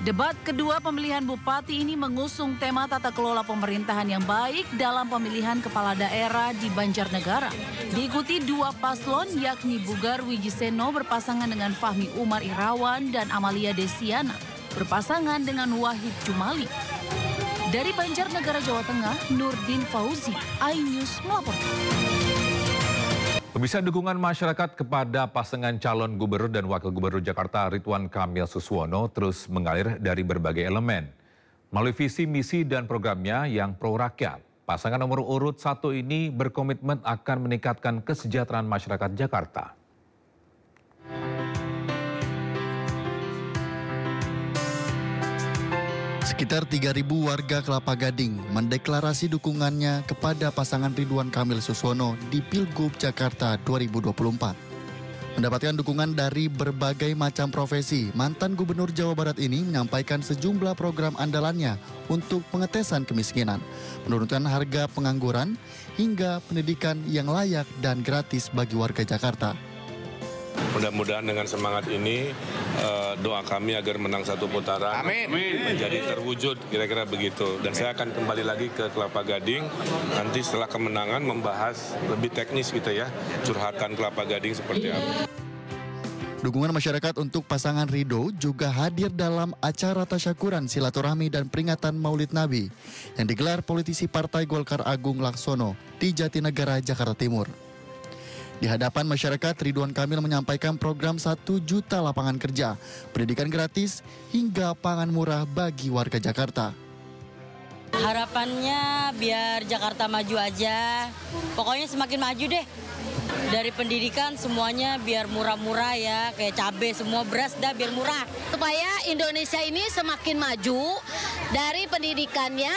Debat kedua pemilihan bupati ini mengusung tema tata kelola pemerintahan yang baik dalam pemilihan kepala daerah di Banjarnegara. Diikuti dua paslon yakni Bugar Wijiseno berpasangan dengan Fahmi Umar Irawan dan Amalia Desiana berpasangan dengan Wahid Jumali. Dari Banjarnegara, Jawa Tengah, Nurdin Fauzi, iNews melaporkan. Pemirsa, dukungan masyarakat kepada pasangan calon gubernur dan wakil gubernur Jakarta Ridwan Kamil Suswono terus mengalir dari berbagai elemen. Melalui visi, misi, dan programnya yang pro rakyat, pasangan nomor urut 1 ini berkomitmen akan meningkatkan kesejahteraan masyarakat Jakarta. Sekitar 3.000 warga Kelapa Gading mendeklarasi dukungannya kepada pasangan Ridwan Kamil Suswono di Pilgub Jakarta 2024. Mendapatkan dukungan dari berbagai macam profesi, mantan Gubernur Jawa Barat ini menyampaikan sejumlah program andalannya untuk pengetesan kemiskinan, menurunkan harga pengangguran, hingga pendidikan yang layak dan gratis bagi warga Jakarta. Mudah-mudahan dengan semangat ini doa kami agar menang satu putaran menjadi terwujud, kira-kira begitu. Dan saya akan kembali lagi ke Kelapa Gading nanti setelah kemenangan membahas lebih teknis gitu ya, curhatan Kelapa Gading seperti apa. Dukungan masyarakat untuk pasangan Ridho juga hadir dalam acara tasyakuran silaturahmi dan peringatan Maulid Nabi yang digelar politisi Partai Golkar Agung Laksono di Jatinegara, Jakarta Timur. Di hadapan masyarakat, Ridwan Kamil menyampaikan program 1 juta lapangan kerja, pendidikan gratis, hingga pangan murah bagi warga Jakarta. Harapannya biar Jakarta maju aja, pokoknya semakin maju deh. Dari pendidikan semuanya biar murah-murah ya, kayak cabai semua, beras dah biar murah. Supaya Indonesia ini semakin maju dari pendidikannya,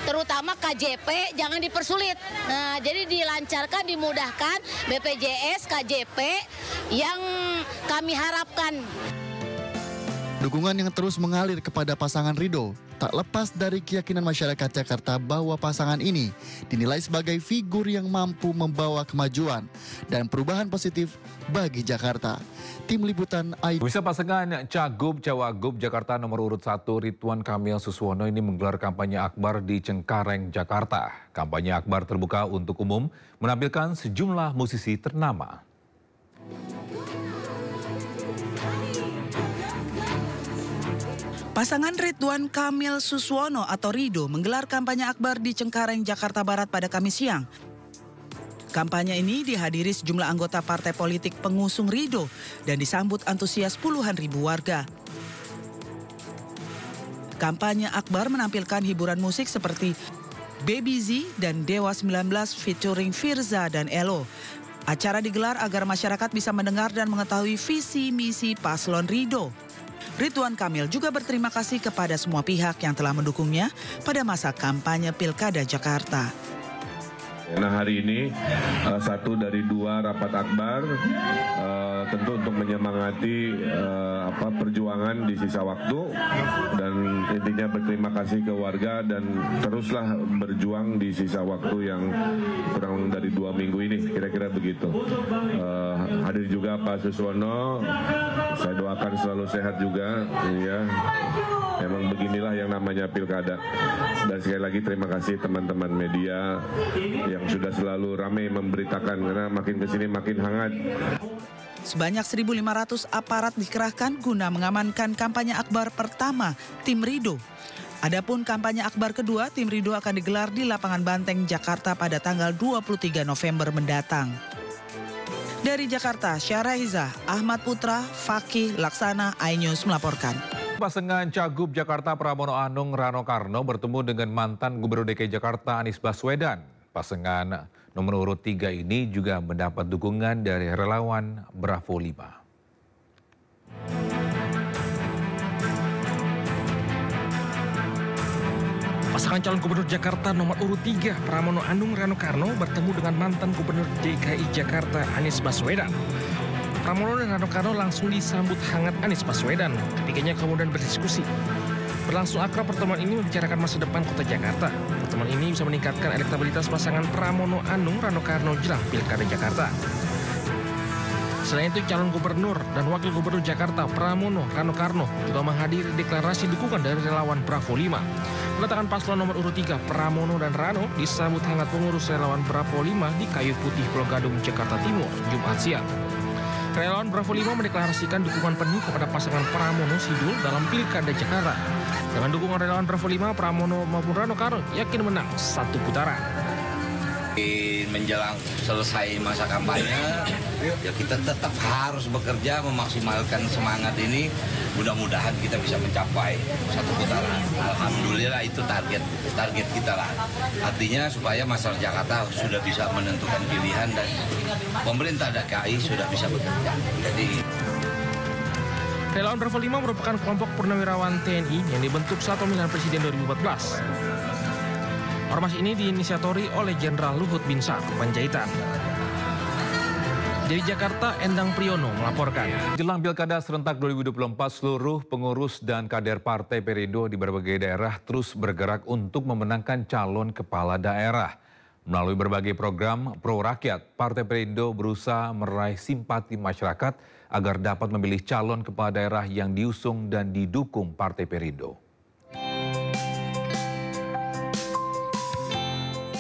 terutama KJP jangan dipersulit. Nah, jadi dilancarkan, dimudahkan BPJS, KJP yang kami harapkan. Dukungan yang terus mengalir kepada pasangan Ridho tak lepas dari keyakinan masyarakat Jakarta bahwa pasangan ini dinilai sebagai figur yang mampu membawa kemajuan dan perubahan positif bagi Jakarta. Tim Liputan AI. Bisa pasangan Cagup Cawagup Jakarta nomor urut 1 Ridwan Kamil Suswono ini menggelar kampanye akbar di Cengkareng, Jakarta. Kampanye akbar terbuka untuk umum menampilkan sejumlah musisi ternama. Pasangan Ridwan Kamil Suswono atau Ridho menggelar kampanye akbar di Cengkareng, Jakarta Barat pada Kamis siang. Kampanye ini dihadiri sejumlah anggota partai politik pengusung Ridho dan disambut antusias puluhan ribu warga. Kampanye akbar menampilkan hiburan musik seperti Baby Z dan Dewa 19 featuring Firza dan Elo. Acara digelar agar masyarakat bisa mendengar dan mengetahui visi misi paslon Ridho. Ridwan Kamil juga berterima kasih kepada semua pihak yang telah mendukungnya pada masa kampanye Pilkada Jakarta. Nah, hari ini satu dari 2 rapat akbar tentu untuk menyemangati perjuangan di sisa waktu dan intinya berterima kasih ke warga dan teruslah berjuang di sisa waktu yang kurang dari 2 minggu ini, kira-kira begitu. Hadir juga Pak Suswono, saya doakan selalu sehat juga ya. Memang beginilah yang namanya pilkada. Dan sekali lagi terima kasih teman-teman media yang sudah selalu ramai memberitakan, karena makin kesini makin hangat. Sebanyak 1.500 aparat dikerahkan guna mengamankan kampanye akbar pertama tim Ridho. Adapun kampanye akbar kedua tim Ridho akan digelar di Lapangan Banteng, Jakarta pada tanggal 23 November mendatang. Dari Jakarta, Syaraiza, Ahmad Putra, Fakih Laksana, iNews melaporkan. Pasangan Cagup Jakarta Pramono Anung Rano Karno bertemu dengan mantan Gubernur DKI Jakarta Anies Baswedan. Pasangan nomor urut 3 ini juga mendapat dukungan dari relawan Bravo 5. Pasangan calon gubernur Jakarta nomor urut 3 Pramono Anung Rano Karno bertemu dengan mantan Gubernur DKI Jakarta Anies Baswedan. Pramono dan Rano Karno langsung disambut hangat Anies Baswedan. Ketiganya kemudian berdiskusi. Berlangsung akrab, pertemuan ini membicarakan masa depan kota Jakarta. Pertemuan ini bisa meningkatkan elektabilitas pasangan Pramono Anung Rano Karno jelang Pilkada Jakarta. Selain itu, calon gubernur dan wakil gubernur Jakarta Pramono Rano Karno juga menghadiri deklarasi dukungan dari relawan Bravo 5. Kedatangan paslon nomor urut 3 Pramono dan Rano disambut hangat pengurus relawan Bravo 5 di Kayu Putih, Pulau Gadung, Jakarta Timur, Jumat siang. Relawan Bravo 5 mendeklarasikan dukungan penuh kepada pasangan Pramono Sidul dalam Pilkada Jakarta. Dengan dukungan relawan Bravo 5, Pramono maupun Rano Karno yakin menang 1 putaran. Menjelang selesai masa kampanye, ya kita tetap harus bekerja memaksimalkan semangat ini. Mudah-mudahan kita bisa mencapai satu putaran. Alhamdulillah itu target kita lah. Artinya supaya masyarakat Jakarta sudah bisa menentukan pilihan dan pemerintah DKI sudah bisa bekerja. Jadi Relawan Bravo 5 merupakan kelompok purnawirawan TNI yang dibentuk saat pemilihan presiden 2014. Ormas ini diinisiatori oleh Jenderal Luhut Binsar Panjaitan. Dari Jakarta, Endang Priyono melaporkan. Jelang Pilkada serentak 2024, seluruh pengurus dan kader Partai Perindo di berbagai daerah terus bergerak untuk memenangkan calon kepala daerah. Melalui berbagai program pro rakyat, Partai Perindo berusaha meraih simpati masyarakat agar dapat memilih calon kepala daerah yang diusung dan didukung Partai Perindo.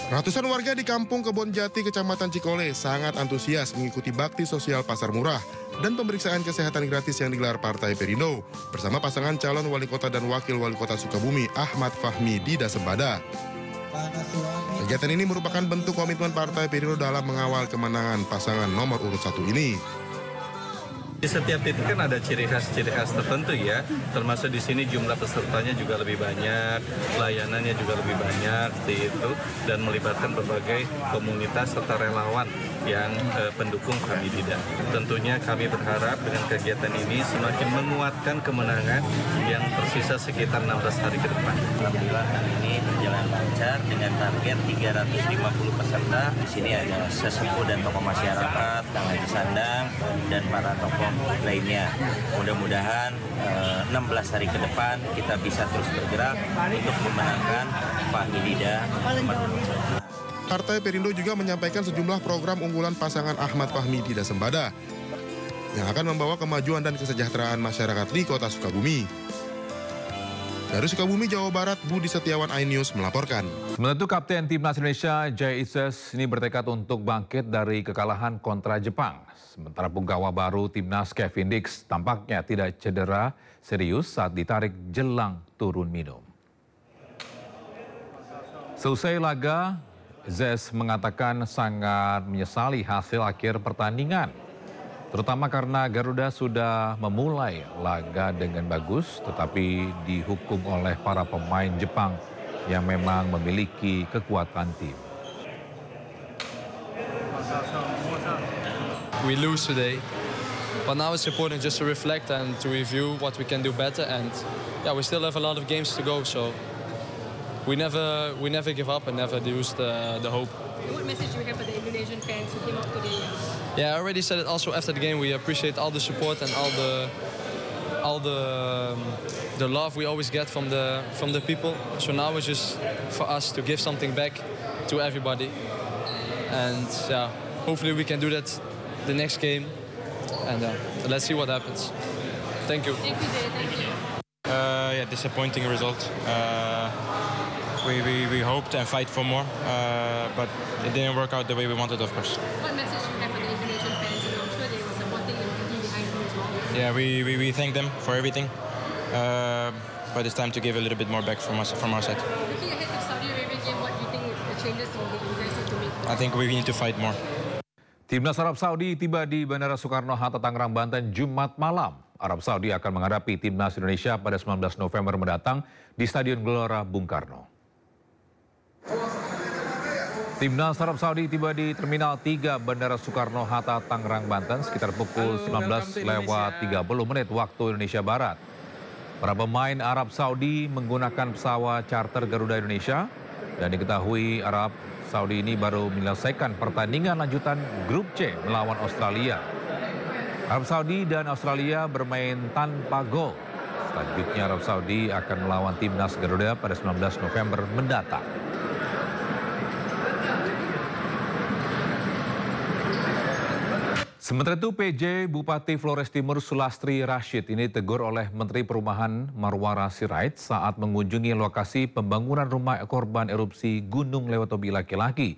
Ratusan warga di Kampung Kebonjati, Kecamatan Cikole sangat antusias mengikuti bakti sosial pasar murah dan pemeriksaan kesehatan gratis yang digelar Partai Perindo bersama pasangan calon wali kota dan wakil wali kota Sukabumi Ahmad Fahmi Dida Sembada. Kegiatan ini merupakan bentuk komitmen Partai Perindo dalam mengawal kemenangan pasangan nomor urut 1 ini. Di setiap titik kan ada ciri khas tertentu ya, termasuk di sini jumlah pesertanya juga lebih banyak, layanannya juga lebih banyak, seperti itu, dan melibatkan berbagai komunitas serta relawan yang pendukung kami Dida. Tentunya kami berharap dengan kegiatan ini semakin menguatkan kemenangan yang tersisa sekitar 16 hari ke depan. Alhamdulillah kali ini berjalan lancar dengan target 350 peserta. Di sini ada sesepuh dan tokoh masyarakat, Kang Haji Sandang, dan para tokoh lainnya. Mudah-mudahan 16 hari ke depan kita bisa terus bergerak untuk memenangkan Fahmi Dida. Partai Perindo juga menyampaikan sejumlah program unggulan pasangan Ahmad Fahmi Dida Sembada yang akan membawa kemajuan dan kesejahteraan masyarakat di kota Sukabumi. Dari Sukabumi, Jawa Barat, Budi Setiawan, iNews melaporkan. Sementara itu, Kapten Timnas Indonesia Jay Ises ini bertekad untuk bangkit dari kekalahan kontra Jepang. Sementara punggawa baru Timnas Kevin Dix tampaknya tidak cedera serius saat ditarik jelang turun minum. Seusai laga, Zes mengatakan sangat menyesali hasil akhir pertandingan. Terutama karena Garuda sudah memulai laga dengan bagus, tetapi dihukum oleh para pemain Jepang yang memang memiliki kekuatan tim. We lose today, but now it's important just to reflect and to review what we can do better. And yeah, we still have a lot of games to go, so we never give up and never lose the hope. What message do you have for the Indonesian fans who came out today? Yeah, I already said it also after the game. We appreciate all the support and all the love we always get from the people. So now it's just for us to give something back to everybody, and yeah, hopefully we can do that the next game, and let's see what happens. Thank you. Thank you, Jay. Thank you. Yeah, disappointing result. We hoped and fight for more, but it didn't work out the way we wanted, of course. What message do you have for the Indonesian fans? I'm sure they were supporting and behind you as well. Yeah, we thank them for everything, but it's time to give a little bit more back from our side. Looking ahead to Saudi Arabia game, what do you think the changes you guys need to make? I think we need to fight more. Timnas Arab Saudi tiba di Bandara Soekarno-Hatta, Tangerang, Banten, Jumat malam. Arab Saudi akan menghadapi Timnas Indonesia pada 19 November mendatang di Stadion Gelora Bung Karno. Timnas Arab Saudi tiba di Terminal 3 Bandara Soekarno-Hatta, Tangerang, Banten sekitar pukul 19:30 waktu Indonesia Barat. Para pemain Arab Saudi menggunakan pesawat charter Garuda Indonesia dan diketahui Arab Saudi ini baru menyelesaikan pertandingan lanjutan Grup C melawan Australia. Arab Saudi dan Australia bermain tanpa gol. Selanjutnya Arab Saudi akan melawan Timnas Garuda pada 19 November mendatang. Sementara itu, PJ Bupati Flores Timur Sulastri Rashid ini tegur oleh Menteri Perumahan Marwara Sirait saat mengunjungi lokasi pembangunan rumah korban erupsi Gunung Lewatobi laki-laki.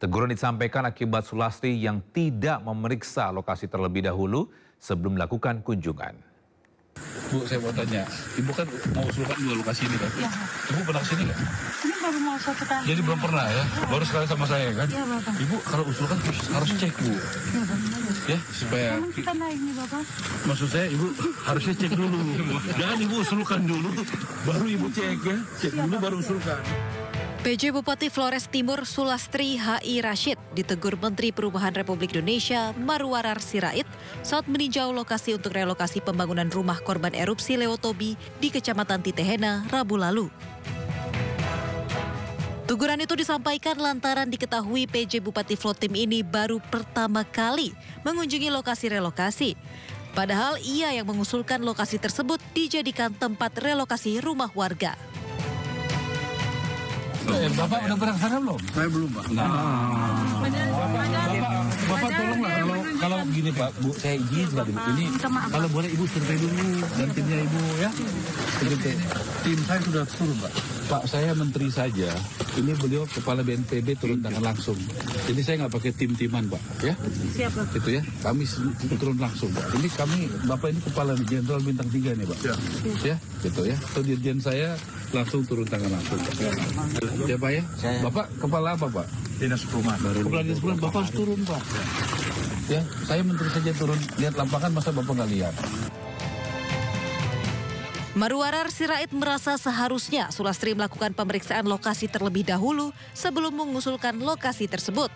Teguran disampaikan akibat Sulastri yang tidak memeriksa lokasi terlebih dahulu sebelum melakukan kunjungan. Bu, saya mau tanya, Ibu kan mau usulkan 2 lokasi ini kan? Iya. Ibu pernah kesini nggak? Ini baru mau 1 kali. Jadi belum pernah ya? Baru sekali sama saya kan? Iya, Bapak. Ibu kalau usulkan harus cek, Bu. Iya, Bapak. Ya, supaya... Emang kita naik nih, Bapak. Maksud saya Ibu harusnya cek dulu. Jangan Ibu usulkan dulu, baru Ibu cek ya. Cek dulu baru usulkan. PJ Bupati Flores Timur Sulastri H.I. Rashid ditegur Menteri Perubahan Republik Indonesia Marwarar Sirait saat meninjau lokasi untuk relokasi pembangunan rumah korban erupsi Leotobi di Kecamatan Titehena Rabu lalu. Teguran itu disampaikan lantaran diketahui PJ Bupati Flotim ini baru pertama kali mengunjungi lokasi relokasi. Padahal ia yang mengusulkan lokasi tersebut dijadikan tempat relokasi rumah warga. Bapak udah pernah sana belum? Saya belum, Pak. Bapak tolonglah kalau gini Pak, Bu, saya izin sekali. Ini kalau boleh Ibu survei dulu dan timnya Ibu ya. Begitu. Tim saya sudah turun, Pak. Pak, saya menteri saja. Ini beliau kepala BNPB turun tangan langsung. Jadi saya nggak pakai tim-timan, Pak. Ya? Siap, Pak. Gitu ya. Kami turun langsung, Pak. Ini Bapak ini kepala Jenderal Bintang 3 nih, Pak. Ya, gitu ya. Atau dirjen saya langsung turun tangan langsung. Ya Pak ya? Bapak kepala apa Pak? Dinas Perumahan. Kepala Dinas Perumahan, Bapak harus turun Pak. Ya, saya menteri saja turun, lihat lapangan masa Bapak nggak lihat. Marwarar Sirait merasa seharusnya Sulastri melakukan pemeriksaan lokasi terlebih dahulu sebelum mengusulkan lokasi tersebut.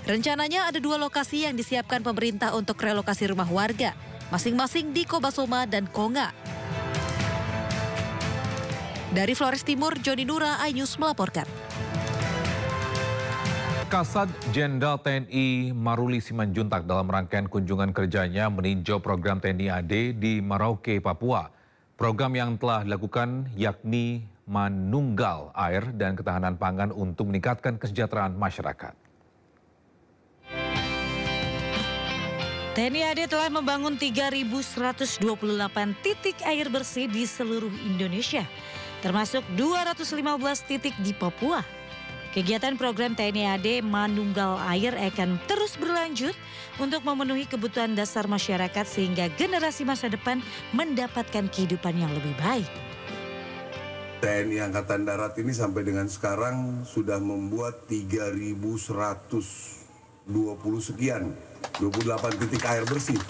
Rencananya ada 2 lokasi yang disiapkan pemerintah untuk relokasi rumah warga, masing-masing di Kobasoma dan Konga. Dari Flores Timur, Joni Nura, iNews melaporkan. Kasat Jenderal TNI Maruli Simanjuntak dalam rangkaian kunjungan kerjanya meninjau program TNI AD di Merauke, Papua. Program yang telah dilakukan yakni menunggal air dan ketahanan pangan untuk meningkatkan kesejahteraan masyarakat. TNI AD telah membangun 3.128 titik air bersih di seluruh Indonesia, termasuk 215 titik di Papua. Kegiatan program TNI AD Manunggal Air akan terus berlanjut untuk memenuhi kebutuhan dasar masyarakat sehingga generasi masa depan mendapatkan kehidupan yang lebih baik. TNI Angkatan Darat ini sampai dengan sekarang sudah membuat 3.120 sekian, 28 titik air bersih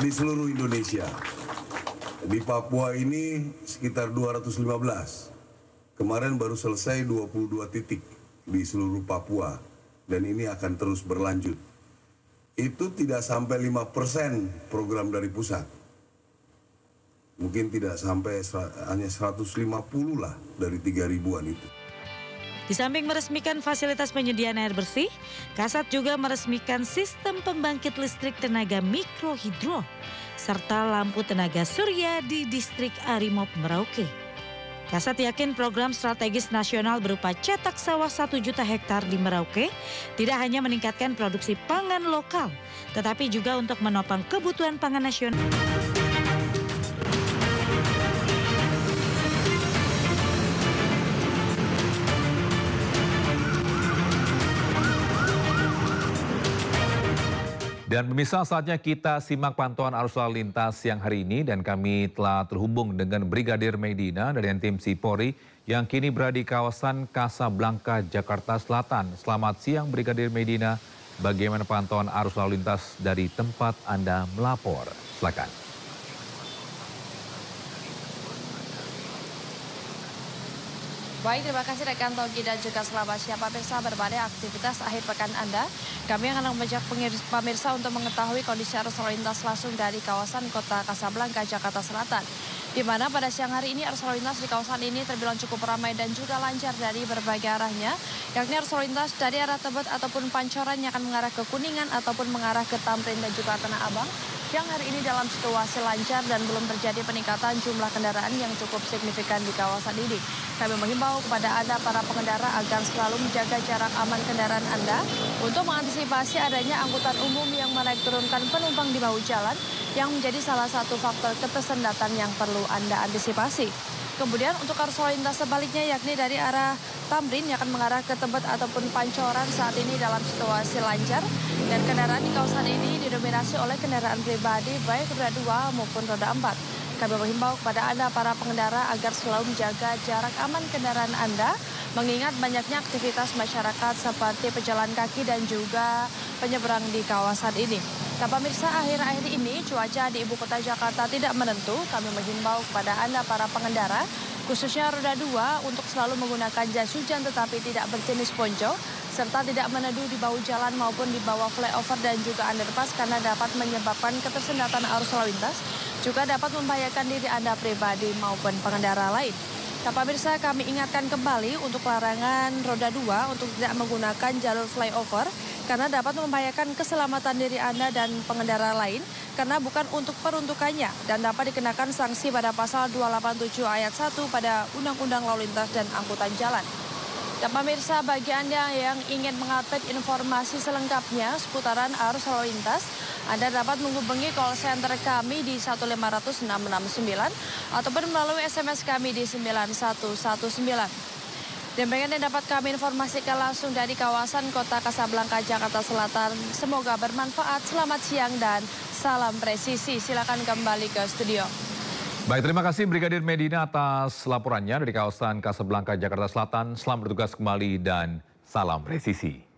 di seluruh Indonesia. Di Papua ini sekitar 215. Kemarin baru selesai 22 titik di seluruh Papua. Dan ini akan terus berlanjut. Itu tidak sampai 5% program dari pusat. Mungkin tidak sampai hanya 150 lah dari 3.000-an itu. Di samping meresmikan fasilitas penyediaan air bersih, Kasat juga meresmikan sistem pembangkit listrik tenaga mikrohidro serta lampu tenaga surya di distrik Arimop Merauke. Kasat yakin program strategis nasional berupa cetak sawah 1 juta hektar di Merauke tidak hanya meningkatkan produksi pangan lokal, tetapi juga untuk menopang kebutuhan pangan nasional. Dan pemirsa, saatnya kita simak pantauan arus lalu lintas siang hari ini dan kami telah terhubung dengan Brigadir Medina dari tim Polri yang kini berada di kawasan Kasablanka, Jakarta Selatan. Selamat siang Brigadir Medina, bagaimana pantauan arus lalu lintas dari tempat Anda melapor? Silakan. Baik, terima kasih rekan Togi dan juga selamat siang pemirsa berbagai aktivitas akhir pekan Anda. Kami akan mengajak pemirsa untuk mengetahui kondisi arus lalu lintas langsung dari kawasan kota Kasablanka, Jakarta Selatan. Di mana pada siang hari ini arus lalu lintas di kawasan ini terbilang cukup ramai dan juga lancar dari berbagai arahnya. Yakni arus lalu lintas dari arah Tebet ataupun Pancoran yang akan mengarah ke Kuningan ataupun mengarah ke Tamrin dan juga Tanah Abang. Yang hari ini dalam situasi lancar dan belum terjadi peningkatan jumlah kendaraan yang cukup signifikan di kawasan ini. Kami menghimbau kepada Anda para pengendara agar selalu menjaga jarak aman kendaraan Anda untuk mengantisipasi adanya angkutan umum yang menaik turunkan penumpang di bahu jalan yang menjadi salah satu faktor ketersendatan yang perlu Anda antisipasi. Kemudian untuk arus lalu lintas sebaliknya yakni dari arah Tamrin yang akan mengarah ke Tebet ataupun Pancoran saat ini dalam situasi lancar dan kendaraan di kawasan ini didominasi oleh kendaraan pribadi baik roda 2 maupun roda 4. Kami menghimbau kepada Anda para pengendara agar selalu menjaga jarak aman kendaraan Anda, mengingat banyaknya aktivitas masyarakat seperti pejalan kaki dan juga penyeberang di kawasan ini. Nah, pemirsa, akhir-akhir ini cuaca di ibu kota Jakarta tidak menentu. Kami menghimbau kepada Anda para pengendara, khususnya roda 2, untuk selalu menggunakan jas hujan tetapi tidak berjenis ponco, serta tidak meneduh di bahu jalan maupun di bawah flyover dan juga underpass karena dapat menyebabkan ketersendatan arus lalu lintas, juga dapat membahayakan diri Anda pribadi maupun pengendara lain. Nah, pemirsa, kami ingatkan kembali untuk larangan roda 2 untuk tidak menggunakan jalur flyover karena dapat membahayakan keselamatan diri Anda dan pengendara lain karena bukan untuk peruntukannya dan dapat dikenakan sanksi pada pasal 287 ayat 1 pada Undang-Undang Lalu Lintas dan Angkutan Jalan. Dan pemirsa, bagi Anda yang ingin mengupdate informasi selengkapnya seputaran arus lalu lintas, Anda dapat menghubungi call center kami di 1500669 ataupun melalui SMS kami di 9119. Demikian yang dapat kami informasikan langsung dari kawasan Kota Kasablanka, Jakarta Selatan. Semoga bermanfaat. Selamat siang dan salam presisi. Silakan kembali ke studio. Baik, terima kasih Brigadir Medina atas laporannya dari kawasan Kasablanka, Jakarta Selatan. Selamat bertugas kembali dan salam presisi.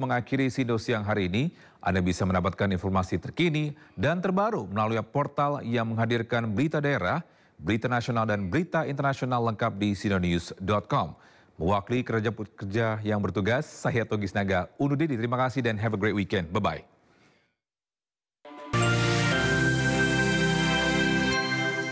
Mengakhiri Sindo Siang hari ini, Anda bisa mendapatkan informasi terkini dan terbaru melalui portal yang menghadirkan berita daerah, berita nasional dan berita internasional lengkap di sindonews.com. Mewakili kerja yang bertugas, saya Togi Snaga undur diri. Terima kasih dan have a great weekend. Bye-bye.